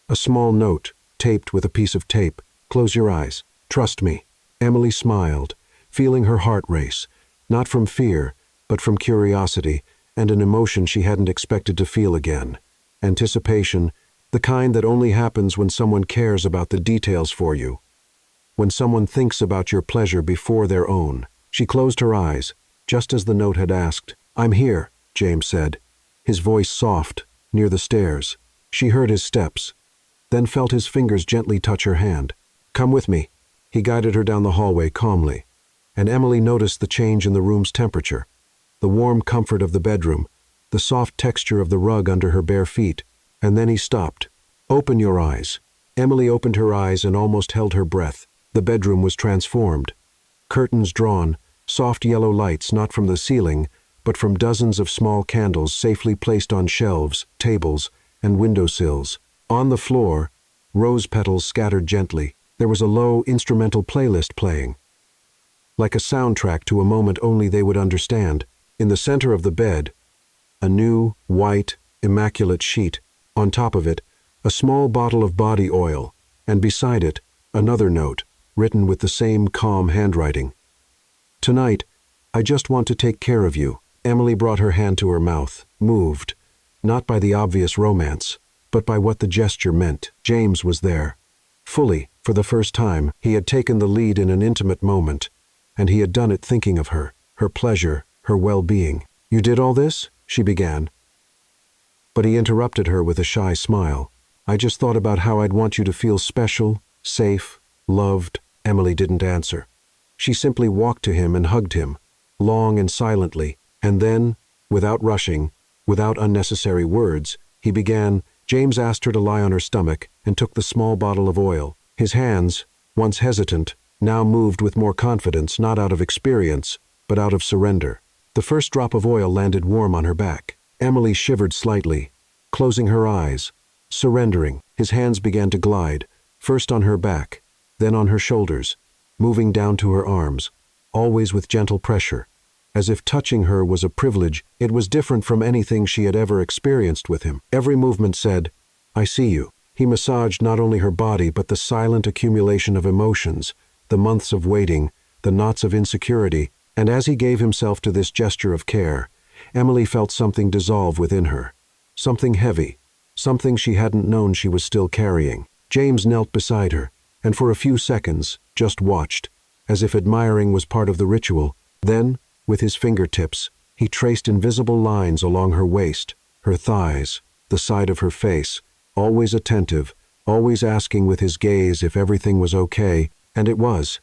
Speaker 1: A small note, taped with a piece of tape. "Close your eyes. Trust me." Emily smiled, feeling her heart race, not from fear, but from curiosity, and an emotion she hadn't expected to feel again. Anticipation, The kind that only happens when someone cares about the details for you. When someone thinks about your pleasure before their own. She closed her eyes, just as the note had asked. "I'm here," James said, his voice soft, near the stairs. She heard his steps, then felt his fingers gently touch her hand. "Come with me." He guided her down the hallway calmly, and Emily noticed the change in the room's temperature, the warm comfort of the bedroom, the soft texture of the rug under her bare feet, and then he stopped. "Open your eyes." Emily opened her eyes and almost held her breath. The bedroom was transformed. Curtains drawn, soft yellow lights not from the ceiling, but from dozens of small candles safely placed on shelves, tables, and windowsills. On the floor, rose petals scattered gently. There was a low instrumental playlist playing, like a soundtrack to a moment only they would understand. In the center of the bed, a new, white, immaculate sheet. On top of it, a small bottle of body oil, and beside it, another note, written with the same calm handwriting. "Tonight, I just want to take care of you." Emily brought her hand to her mouth, moved, not by the obvious romance, but by what the gesture meant. James was there. Fully, for the first time, he had taken the lead in an intimate moment, and he had done it thinking of her, her pleasure, her well-being. "You did all this?" she began. But he interrupted her with a shy smile. "I just thought about how I'd want you to feel special, safe, loved." Emily didn't answer. She simply walked to him and hugged him, long and silently, and then, without rushing, without unnecessary words, he began. James asked her to lie on her stomach and took the small bottle of oil. His hands, once hesitant, now moved with more confidence, not out of experience, but out of surrender. The first drop of oil landed warm on her back. Emily shivered slightly, closing her eyes, surrendering. His hands began to glide, first on her back, then on her shoulders, moving down to her arms, always with gentle pressure, as if touching her was a privilege. It was different from anything she had ever experienced with him. Every movement said, "I see you." He massaged not only her body but the silent accumulation of emotions, the months of waiting, the knots of insecurity, and as he gave himself to this gesture of care, Emily felt something dissolve within her, something heavy, something she hadn't known she was still carrying. James knelt beside her, and for a few seconds just watched, as if admiring was part of the ritual. Then, with his fingertips, he traced invisible lines along her waist, her thighs, the side of her face, always attentive, always asking with his gaze if everything was okay, and it was.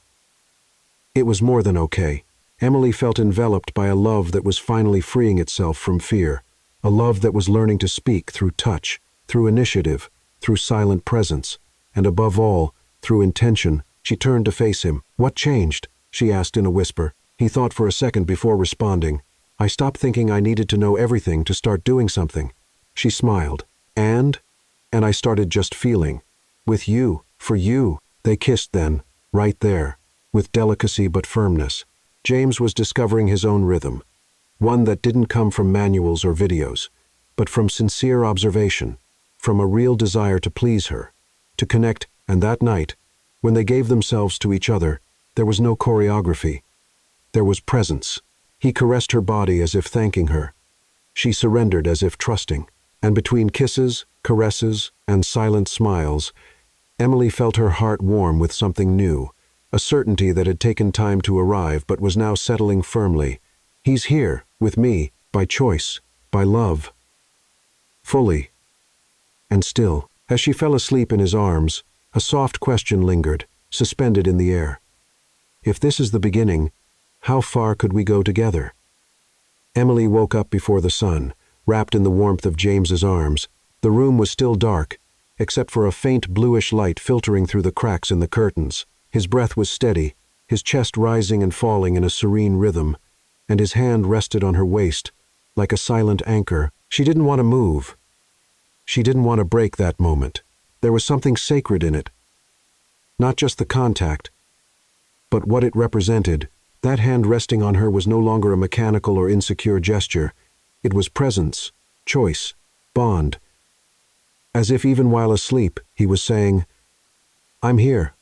Speaker 1: It was more than okay. Emily felt enveloped by a love that was finally freeing itself from fear, a love that was learning to speak through touch, through initiative, through silent presence, and above all, through intention. She turned to face him. "What changed?" she asked in a whisper. He thought for a second before responding. "I stopped thinking I needed to know everything to start doing something." She smiled. And I started just feeling. With you, for you." They kissed then, right there, with delicacy but firmness. James was discovering his own rhythm, one that didn't come from manuals or videos, but from sincere observation, from a real desire to please her, to connect. And that night, when they gave themselves to each other, there was no choreography. There was presence. He caressed her body as if thanking her. She surrendered as if trusting. And between kisses, caresses, and silent smiles, Emily felt her heart warm with something new, a certainty that had taken time to arrive but was now settling firmly. He's here, with me, by choice, by love. Fully. And still, as she fell asleep in his arms, a soft question lingered, suspended in the air. If this is the beginning, how far could we go together? Emily woke up before the sun, wrapped in the warmth of James's arms. The room was still dark, except for a faint bluish light filtering through the cracks in the curtains. His breath was steady, his chest rising and falling in a serene rhythm, and his hand rested on her waist, like a silent anchor. She didn't want to move. She didn't want to break that moment. There was something sacred in it. Not just the contact, but what it represented. That hand resting on her was no longer a mechanical or insecure gesture. It was presence, choice, bond. As if even while asleep, he was saying, "I'm here.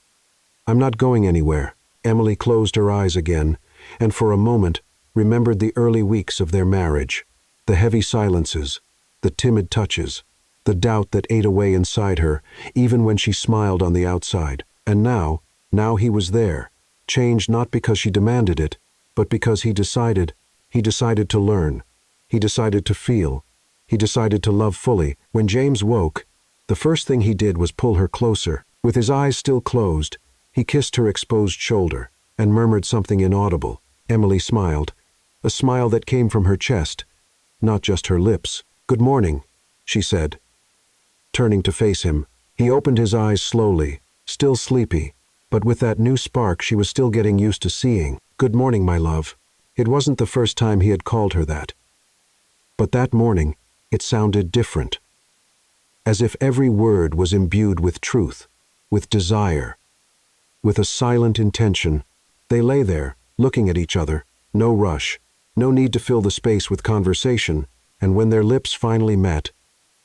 Speaker 1: I'm not going anywhere." Emily closed her eyes again, and for a moment remembered the early weeks of their marriage, the heavy silences, the timid touches, the doubt that ate away inside her, even when she smiled on the outside. And now he was there, changed not because she demanded it, but because he decided to learn, he decided to feel, he decided to love fully. When James woke, the first thing he did was pull her closer. With his eyes still closed, he kissed her exposed shoulder and murmured something inaudible. Emily smiled, a smile that came from her chest, not just her lips. "Good morning," she said. Turning to face him, he opened his eyes slowly, still sleepy, but with that new spark she was still getting used to seeing. "Good morning, my love." It wasn't the first time he had called her that. But that morning, it sounded different. As if every word was imbued with truth, with desire, with a silent intention. They lay there, looking at each other, no rush, no need to fill the space with conversation, and when their lips finally met,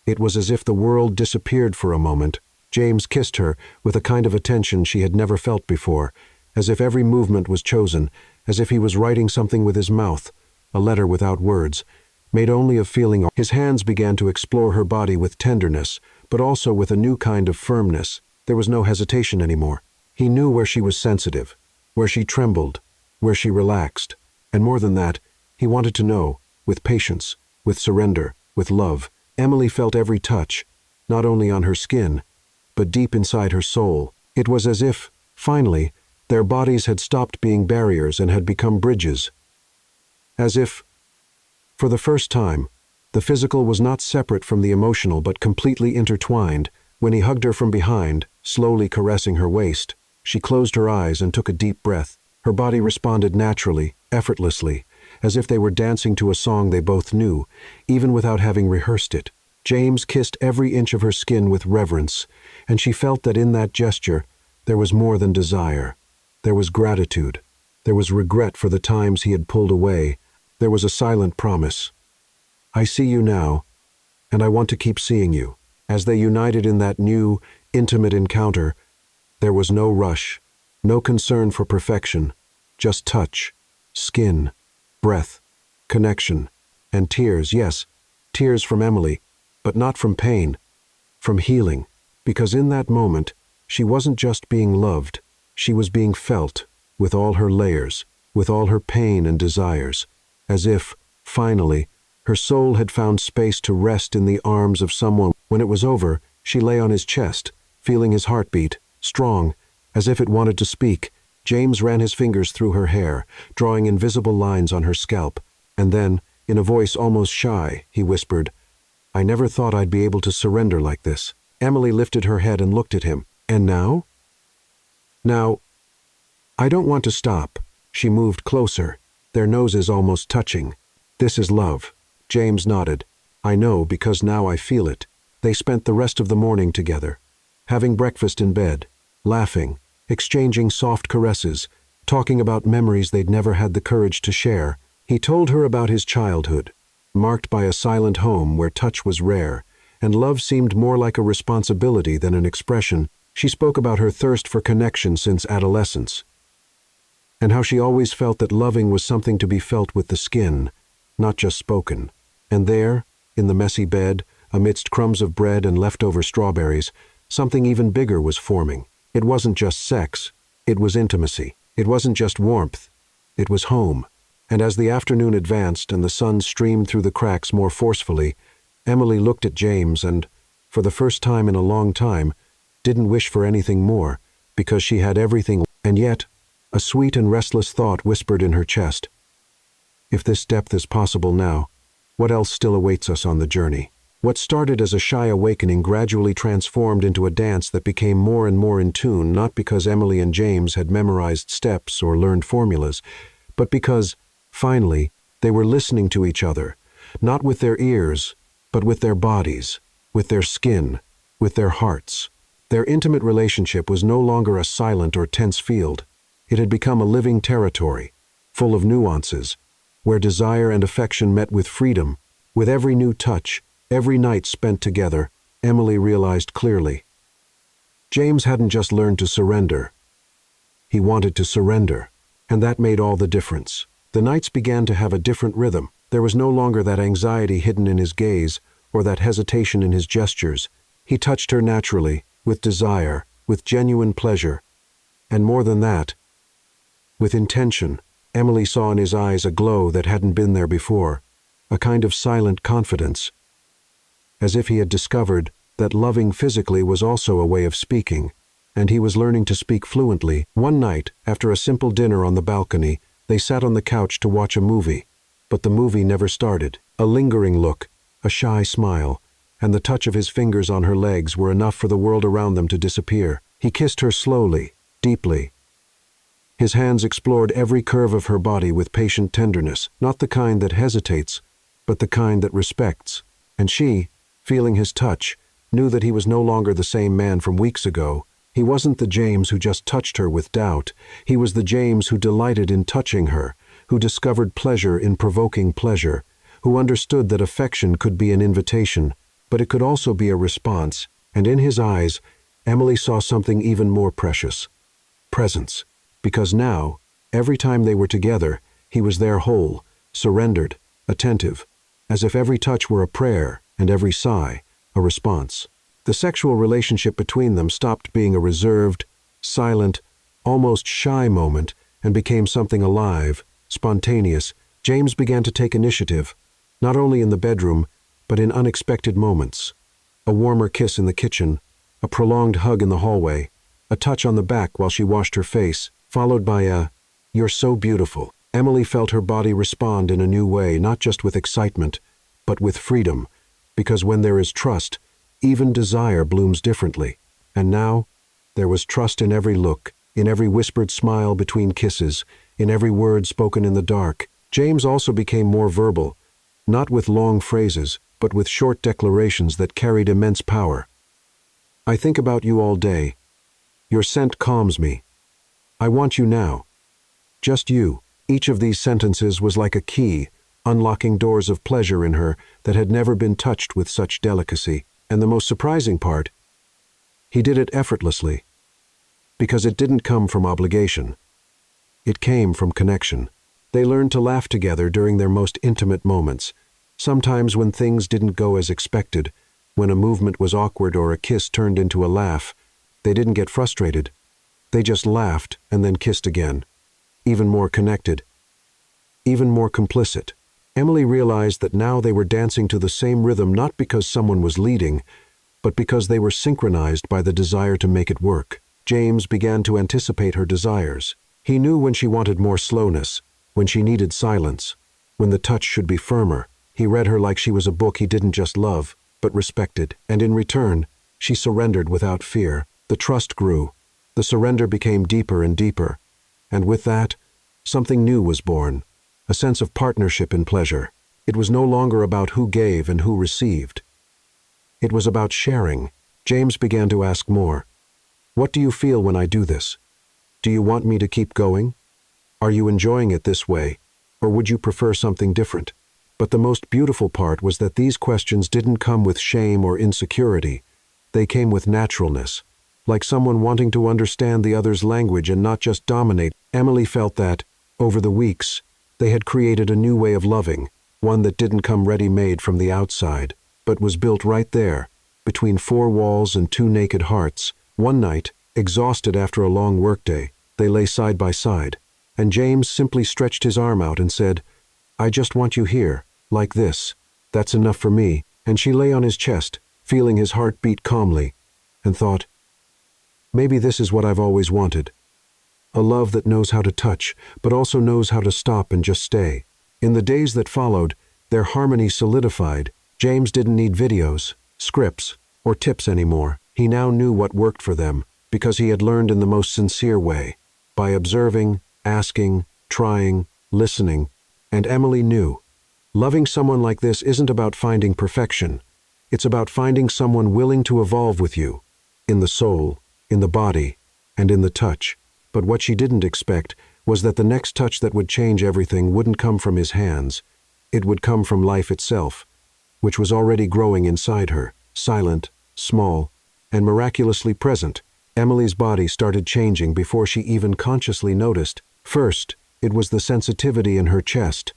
Speaker 1: it was as if the world disappeared for a moment. James kissed her with a kind of attention she had never felt before, as if every movement was chosen, as if he was writing something with his mouth, a letter without words, made only of feeling. His hands began to explore her body with tenderness, but also with a new kind of firmness. There was no hesitation anymore. He knew where she was sensitive, where she trembled, where she relaxed, and more than that, he wanted to know, with patience, with surrender, with love. Emily felt every touch, not only on her skin, but deep inside her soul. It was as if, finally, their bodies had stopped being barriers and had become bridges. As if, for the first time, the physical was not separate from the emotional but completely intertwined. When he hugged her from behind, slowly caressing her waist, she closed her eyes and took a deep breath. Her body responded naturally, effortlessly, as if they were dancing to a song they both knew, even without having rehearsed it. James kissed every inch of her skin with reverence, and she felt that in that gesture there was more than desire. There was gratitude. There was regret for the times he had pulled away. There was a silent promise. "I see you now, and I want to keep seeing you." As they united in that new, intimate encounter, there was no rush, no concern for perfection, just touch, skin, breath, connection, and tears. Yes, tears from Emily, but not from pain, from healing, because in that moment, she wasn't just being loved, she was being felt, with all her layers, with all her pain and desires, as if, finally, her soul had found space to rest in the arms of someone. When it was over, she lay on his chest, feeling his heartbeat, strong, as if it wanted to speak. James ran his fingers through her hair, drawing invisible lines on her scalp, and then, in a voice almost shy, he whispered, "I never thought I'd be able to surrender like this." Emily lifted her head and looked at him. "And now?" "Now, I don't want to stop." She moved closer, their noses almost touching. "This is love." James nodded. "I know, because now I feel it." They spent the rest of the morning together, having breakfast in bed, laughing, exchanging soft caresses, talking about memories they'd never had the courage to share. He told her about his childhood, marked by a silent home where touch was rare, and love seemed more like a responsibility than an expression. She spoke about her thirst for connection since adolescence, and how she always felt that loving was something to be felt with the skin, not just spoken. And there, in the messy bed, amidst crumbs of bread and leftover strawberries, something even bigger was forming. It wasn't just sex, it was intimacy. It wasn't just warmth, it was home. And as the afternoon advanced and the sun streamed through the cracks more forcefully, Emily looked at James and, for the first time in a long time, didn't wish for anything more, because she had everything. And yet, a sweet and restless thought whispered in her chest. If this depth is possible now, what else still awaits us on the journey? What started as a shy awakening gradually transformed into a dance that became more and more in tune, not because Emily and James had memorized steps or learned formulas, but because, finally, they were listening to each other, not with their ears, but with their bodies, with their skin, with their hearts. Their intimate relationship was no longer a silent or tense field. It had become a living territory, full of nuances, where desire and affection met with freedom. With every new touch, every night spent together, Emily realized clearly. James hadn't just learned to surrender. He wanted to surrender, and that made all the difference. The nights began to have a different rhythm. There was no longer that anxiety hidden in his gaze, or that hesitation in his gestures. He touched her naturally, with desire, with genuine pleasure, and more than that, with intention. Emily saw in his eyes a glow that hadn't been there before, a kind of silent confidence, as if he had discovered that loving physically was also a way of speaking, and he was learning to speak fluently. One night, after a simple dinner on the balcony, they sat on the couch to watch a movie, but the movie never started. A lingering look, a shy smile, and the touch of his fingers on her legs were enough for the world around them to disappear. He kissed her slowly, deeply. His hands explored every curve of her body with patient tenderness, not the kind that hesitates, but the kind that respects. And she, feeling his touch, knew that he was no longer the same man from weeks ago. He wasn't the James who just touched her with doubt. He was the James who delighted in touching her, who discovered pleasure in provoking pleasure, who understood that affection could be an invitation, but it could also be a response. And in his eyes, Emily saw something even more precious: presence. Because now, every time they were together, he was there whole, surrendered, attentive, as if every touch were a prayer and every sigh a response. The sexual relationship between them stopped being a reserved, silent, almost shy moment and became something alive, spontaneous. James began to take initiative, not only in the bedroom, but in unexpected moments. A warmer kiss in the kitchen, a prolonged hug in the hallway, a touch on the back while she washed her face, followed by a, "You're so beautiful." Emily felt her body respond in a new way, not just with excitement, but with freedom, because when there is trust, even desire blooms differently. And now, there was trust in every look, in every whispered smile between kisses, in every word spoken in the dark. James also became more verbal, not with long phrases, but with short declarations that carried immense power. "I think about you all day. Your scent calms me. I want you now. Just you." Each of these sentences was like a key, unlocking doors of pleasure in her that had never been touched with such delicacy. And the most surprising part, he did it effortlessly, because it didn't come from obligation. It came from connection. They learned to laugh together during their most intimate moments. Sometimes when things didn't go as expected, when a movement was awkward or a kiss turned into a laugh, they didn't get frustrated. They just laughed and then kissed again. Even more connected, even more complicit. Emily realized that now they were dancing to the same rhythm, not because someone was leading, but because they were synchronized by the desire to make it work. James began to anticipate her desires. He knew when she wanted more slowness, when she needed silence, when the touch should be firmer. He read her like she was a book he didn't just love, but respected. And in return, she surrendered without fear. The trust grew. The surrender became deeper and deeper. And with that, something new was born, a sense of partnership in pleasure. It was no longer about who gave and who received. It was about sharing. James began to ask more. "What do you feel when I do this? Do you want me to keep going? Are you enjoying it this way, or would you prefer something different?" But the most beautiful part was that these questions didn't come with shame or insecurity. They came with naturalness, like someone wanting to understand the other's language and not just dominate. Emily felt that, over the weeks, they had created a new way of loving, one that didn't come ready-made from the outside, but was built right there, between four walls and two naked hearts. One night, exhausted after a long workday, they lay side by side, and James simply stretched his arm out and said, "I just want you here, like this. That's enough for me." And she lay on his chest, feeling his heart beat calmly, and thought, maybe this is what I've always wanted. A love that knows how to touch, but also knows how to stop and just stay. In the days that followed, their harmony solidified. James didn't need videos, scripts, or tips anymore. He now knew what worked for them, because he had learned in the most sincere way, by observing, asking, trying, listening. And Emily knew. Loving someone like this isn't about finding perfection. It's about finding someone willing to evolve with you, in the soul, in the body, and in the touch. But what she didn't expect was that the next touch that would change everything wouldn't come from his hands. It would come from life itself, which was already growing inside her, silent, small, and miraculously present. Emily's body started changing before she even consciously noticed. First, it was the sensitivity in her chest,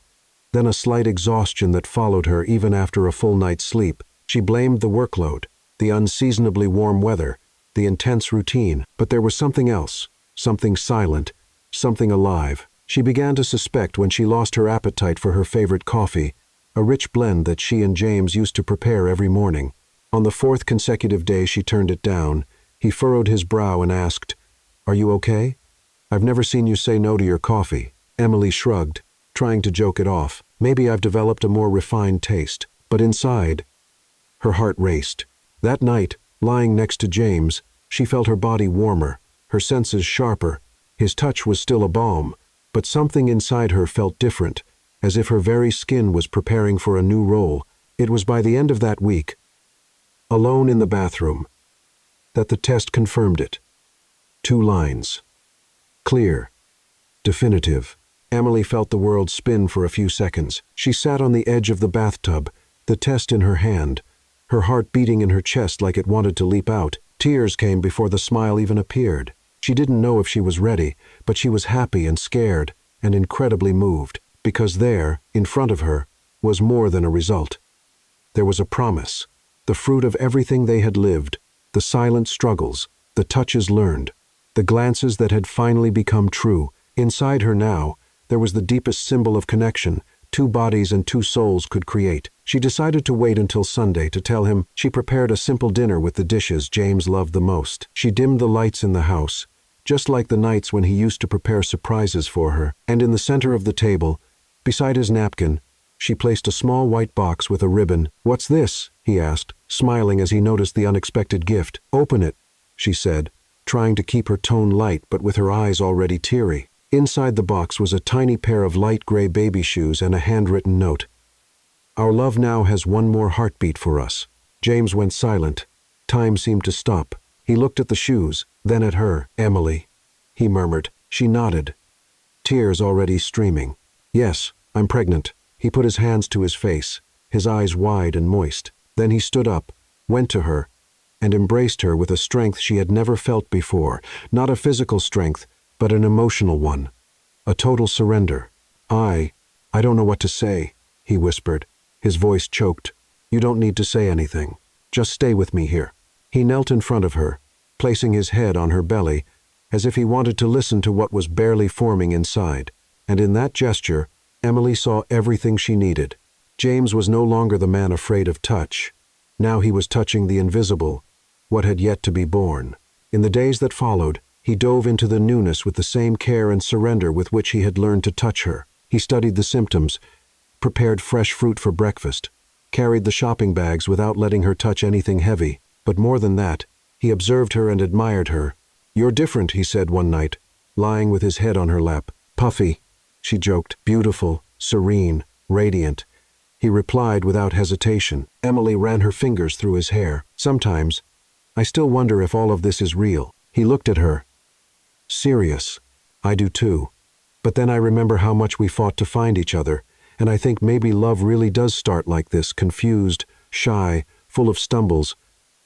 Speaker 1: then a slight exhaustion that followed her even after a full night's sleep. She blamed the workload, the unseasonably warm weather, the intense routine, but there was something else, something silent, something alive. She began to suspect when she lost her appetite for her favorite coffee, a rich blend that she and James used to prepare every morning. On the fourth consecutive day she turned it down. He furrowed his brow and asked, "Are you okay? I've never seen you say no to your coffee." Emily shrugged, trying to joke it off. Maybe I've developed a more refined taste. But inside, her heart raced. That night, lying next to James, she felt her body warmer, her senses sharper. His touch was still a balm, but something inside her felt different, as if her very skin was preparing for a new role. It was by the end of that week, alone in the bathroom, that the test confirmed it. 2 lines. Clear. Definitive. Emily felt the world spin for a few seconds. She sat on the edge of the bathtub, the test in her hand, her heart beating in her chest like it wanted to leap out. Tears came before the smile even appeared. She didn't know if she was ready, but she was happy and scared and incredibly moved, because there, in front of her, was more than a result. There was a promise, the fruit of everything they had lived, the silent struggles, the touches learned, the glances that had finally become true. Inside her now, there was the deepest symbol of connection 2 bodies and 2 souls could create. She decided to wait until Sunday to tell him she prepared a simple dinner with the dishes James loved the most. She dimmed the lights in the house, just like the nights when he used to prepare surprises for her, and in the center of the table, beside his napkin, she placed a small white box with a ribbon. "What's this?" he asked, smiling as he noticed the unexpected gift. "Open it," she said, trying to keep her tone light but with her eyes already teary. Inside the box was a tiny pair of light gray baby shoes and a handwritten note. "Our love now has one more heartbeat for us." James went silent. Time seemed to stop. He looked at the shoes, then at her. "Emily," he murmured. She nodded, tears already streaming. "Yes, I'm pregnant." He put his hands to his face, his eyes wide and moist. Then he stood up, went to her, and embraced her with a strength she had never felt before. Not a physical strength, but an emotional one. A total surrender. I don't know what to say," he whispered, his voice choked. "You don't need to say anything. Just stay with me here." He knelt in front of her, placing his head on her belly, as if he wanted to listen to what was barely forming inside. And in that gesture, Emily saw everything she needed. James was no longer the man afraid of touch. Now he was touching the invisible, what had yet to be born. In the days that followed, he dove into the newness with the same care and surrender with which he had learned to touch her. He studied the symptoms, prepared fresh fruit for breakfast, carried the shopping bags without letting her touch anything heavy. But more than that, he observed her and admired her. "You're different," he said one night, lying with his head on her lap. "Puffy," she joked. "Beautiful, serene, radiant." He replied without hesitation. Emily ran her fingers through his hair. "Sometimes, I still wonder if all of this is real." He looked at her. "Serious. I do too. But then I remember how much we fought to find each other, and I think maybe love really does start like this, confused, shy, full of stumbles,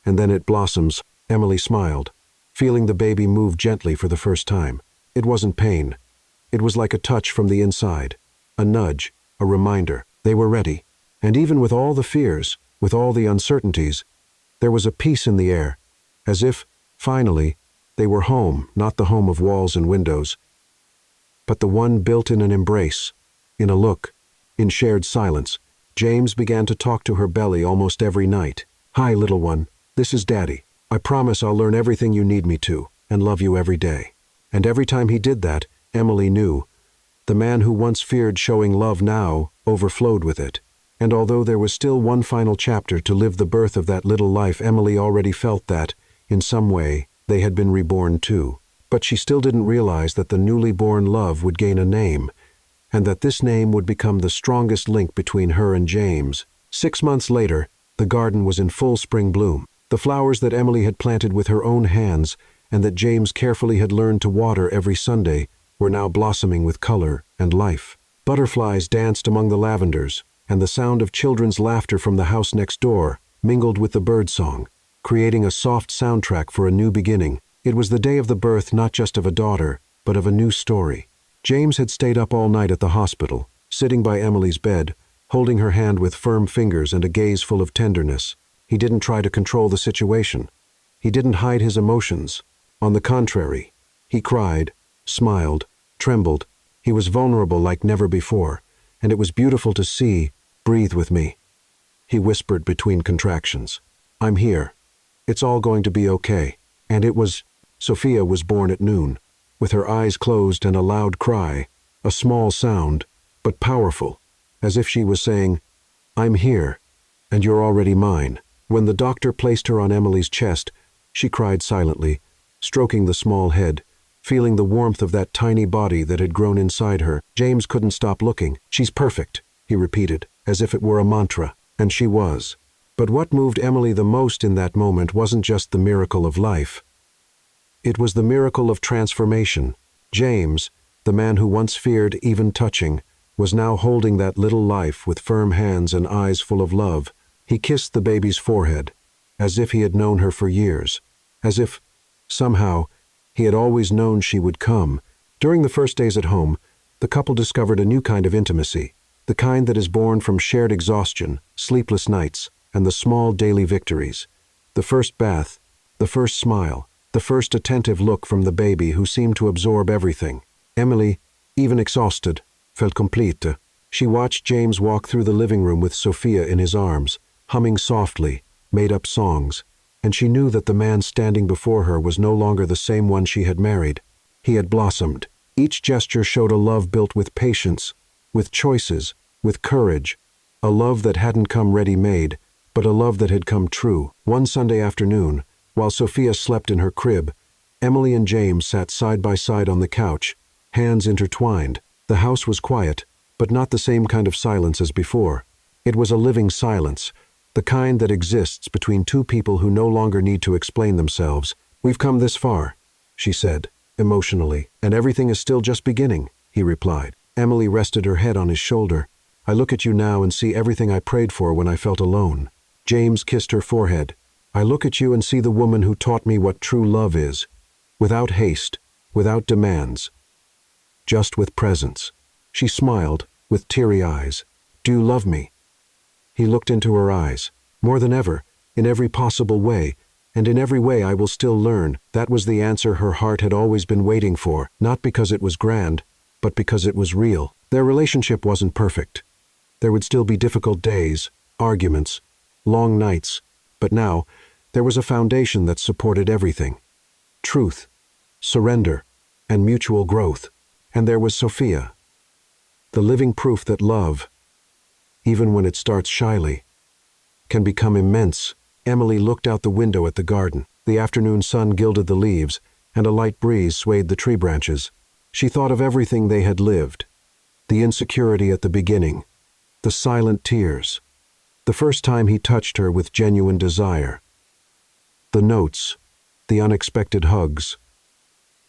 Speaker 1: and then it blossoms." Emily smiled, feeling the baby move gently for the first time. It wasn't pain. It was like a touch from the inside, a nudge, a reminder. They were ready. And even with all the fears, with all the uncertainties, there was a peace in the air, as if, finally, they were home, not the home of walls and windows, but the one built in an embrace, in a look, in shared silence. James began to talk to her belly almost every night. "Hi, little one. This is Daddy. I promise I'll learn everything you need me to, and love you every day." And every time he did that, Emily knew. The man who once feared showing love now overflowed with it. And although there was still one final chapter to live the birth of that little life, Emily already felt that, in some way, they had been reborn too. But she still didn't realize that the newly born love would gain a name, and that this name would become the strongest link between her and James. 6 months later, the garden was in full spring bloom. The flowers that Emily had planted with her own hands and that James carefully had learned to water every Sunday were now blossoming with color and life. Butterflies danced among the lavenders, and the sound of children's laughter from the house next door mingled with the birdsong, creating a soft soundtrack for a new beginning. It was the day of the birth not just of a daughter, but of a new story. James had stayed up all night at the hospital, sitting by Emily's bed, holding her hand with firm fingers and a gaze full of tenderness. He didn't try to control the situation. He didn't hide his emotions. On the contrary, he cried, smiled, trembled. He was vulnerable like never before, and it was beautiful to see. Breathe with me, he whispered between contractions. I'm here. It's all going to be okay. And it was. Sophia was born at noon, with her eyes closed and a loud cry, a small sound, but powerful, as if she was saying, I'm here, and you're already mine. When the doctor placed her on Emily's chest, she cried silently, stroking the small head, feeling the warmth of that tiny body that had grown inside her. James couldn't stop looking. She's perfect, he repeated, as if it were a mantra, and she was. But what moved Emily the most in that moment wasn't just the miracle of life. It was the miracle of transformation. James, the man who once feared even touching, was now holding that little life with firm hands and eyes full of love. He kissed the baby's forehead, as if he had known her for years, as if, somehow, he had always known she would come. During the first days at home, the couple discovered a new kind of intimacy, the kind that is born from shared exhaustion, sleepless nights, and the small daily victories. The first bath, the first smile, the first attentive look from the baby who seemed to absorb everything. Emily, even exhausted, felt complete. She watched James walk through the living room with Sophia in his arms, humming softly, made-up songs, and she knew that the man standing before her was no longer the same one she had married. He had blossomed. Each gesture showed a love built with patience, with choices, with courage, a love that hadn't come ready-made, but a love that had come true. One Sunday afternoon, while Sophia slept in her crib, Emily and James sat side by side on the couch, hands intertwined. The house was quiet, but not the same kind of silence as before. It was a living silence, the kind that exists between two people who no longer need to explain themselves. We've come this far, she said, emotionally, and everything is still just beginning, he replied. Emily rested her head on his shoulder. I look at you now and see everything I prayed for when I felt alone. James kissed her forehead. I look at you and see the woman who taught me what true love is, without haste, without demands, just with presence. She smiled, with teary eyes. Do you love me? He looked into her eyes. More than ever, in every possible way, and in every way I will still learn. That was the answer her heart had always been waiting for, not because it was grand, but because it was real. Their relationship wasn't perfect. There would still be difficult days, arguments, long nights, but now, there was a foundation that supported everything. Truth, surrender, and mutual growth. And there was Sophia, the living proof that love, even when it starts shyly, can become immense. Emily looked out the window at the garden. The afternoon sun gilded the leaves, and a light breeze swayed the tree branches. She thought of everything they had lived, the insecurity at the beginning, the silent tears, the first time he touched her with genuine desire, the notes, the unexpected hugs,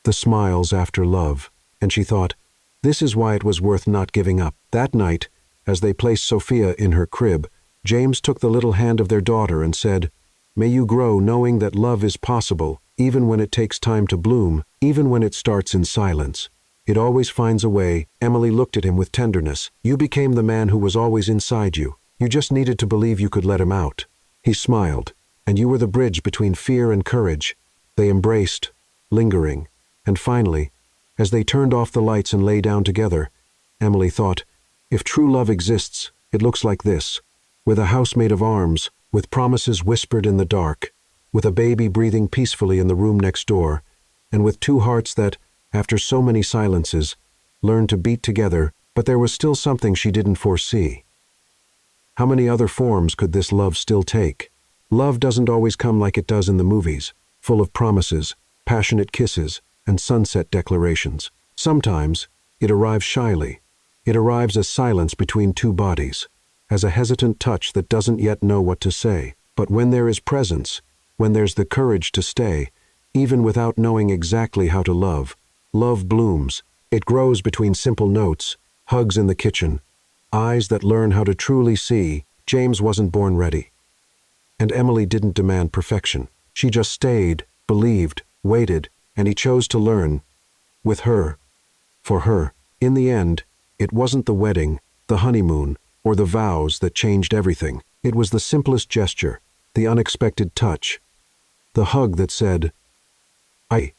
Speaker 1: the smiles after love, and she thought, this is why it was worth not giving up. That night, as they placed Sophia in her crib, James took the little hand of their daughter and said, May you grow knowing that love is possible, even when it takes time to bloom, even when it starts in silence. It always finds a way. Emily looked at him with tenderness. You became the man who was always inside you. You just needed to believe you could let him out. He smiled, and you were the bridge between fear and courage. They embraced, lingering, and finally, as they turned off the lights and lay down together, Emily thought, if true love exists, it looks like this, with a house made of arms, with promises whispered in the dark, with a baby breathing peacefully in the room next door, and with two hearts that, after so many silences, learned to beat together. But there was still something she didn't foresee. How many other forms could this love still take? Love doesn't always come like it does in the movies, full of promises, passionate kisses, and sunset declarations. Sometimes, it arrives shyly. It arrives as silence between two bodies, as a hesitant touch that doesn't yet know what to say. But when there is presence, when there's the courage to stay, even without knowing exactly how to love, love blooms. It grows between simple notes, hugs in the kitchen, eyes that learn how to truly see. James wasn't born ready. And Emily didn't demand perfection. She just stayed, believed, waited, and he chose to learn. With her. For her. In the end, it wasn't the wedding, the honeymoon, or the vows that changed everything. It was the simplest gesture, the unexpected touch, the hug that said, "I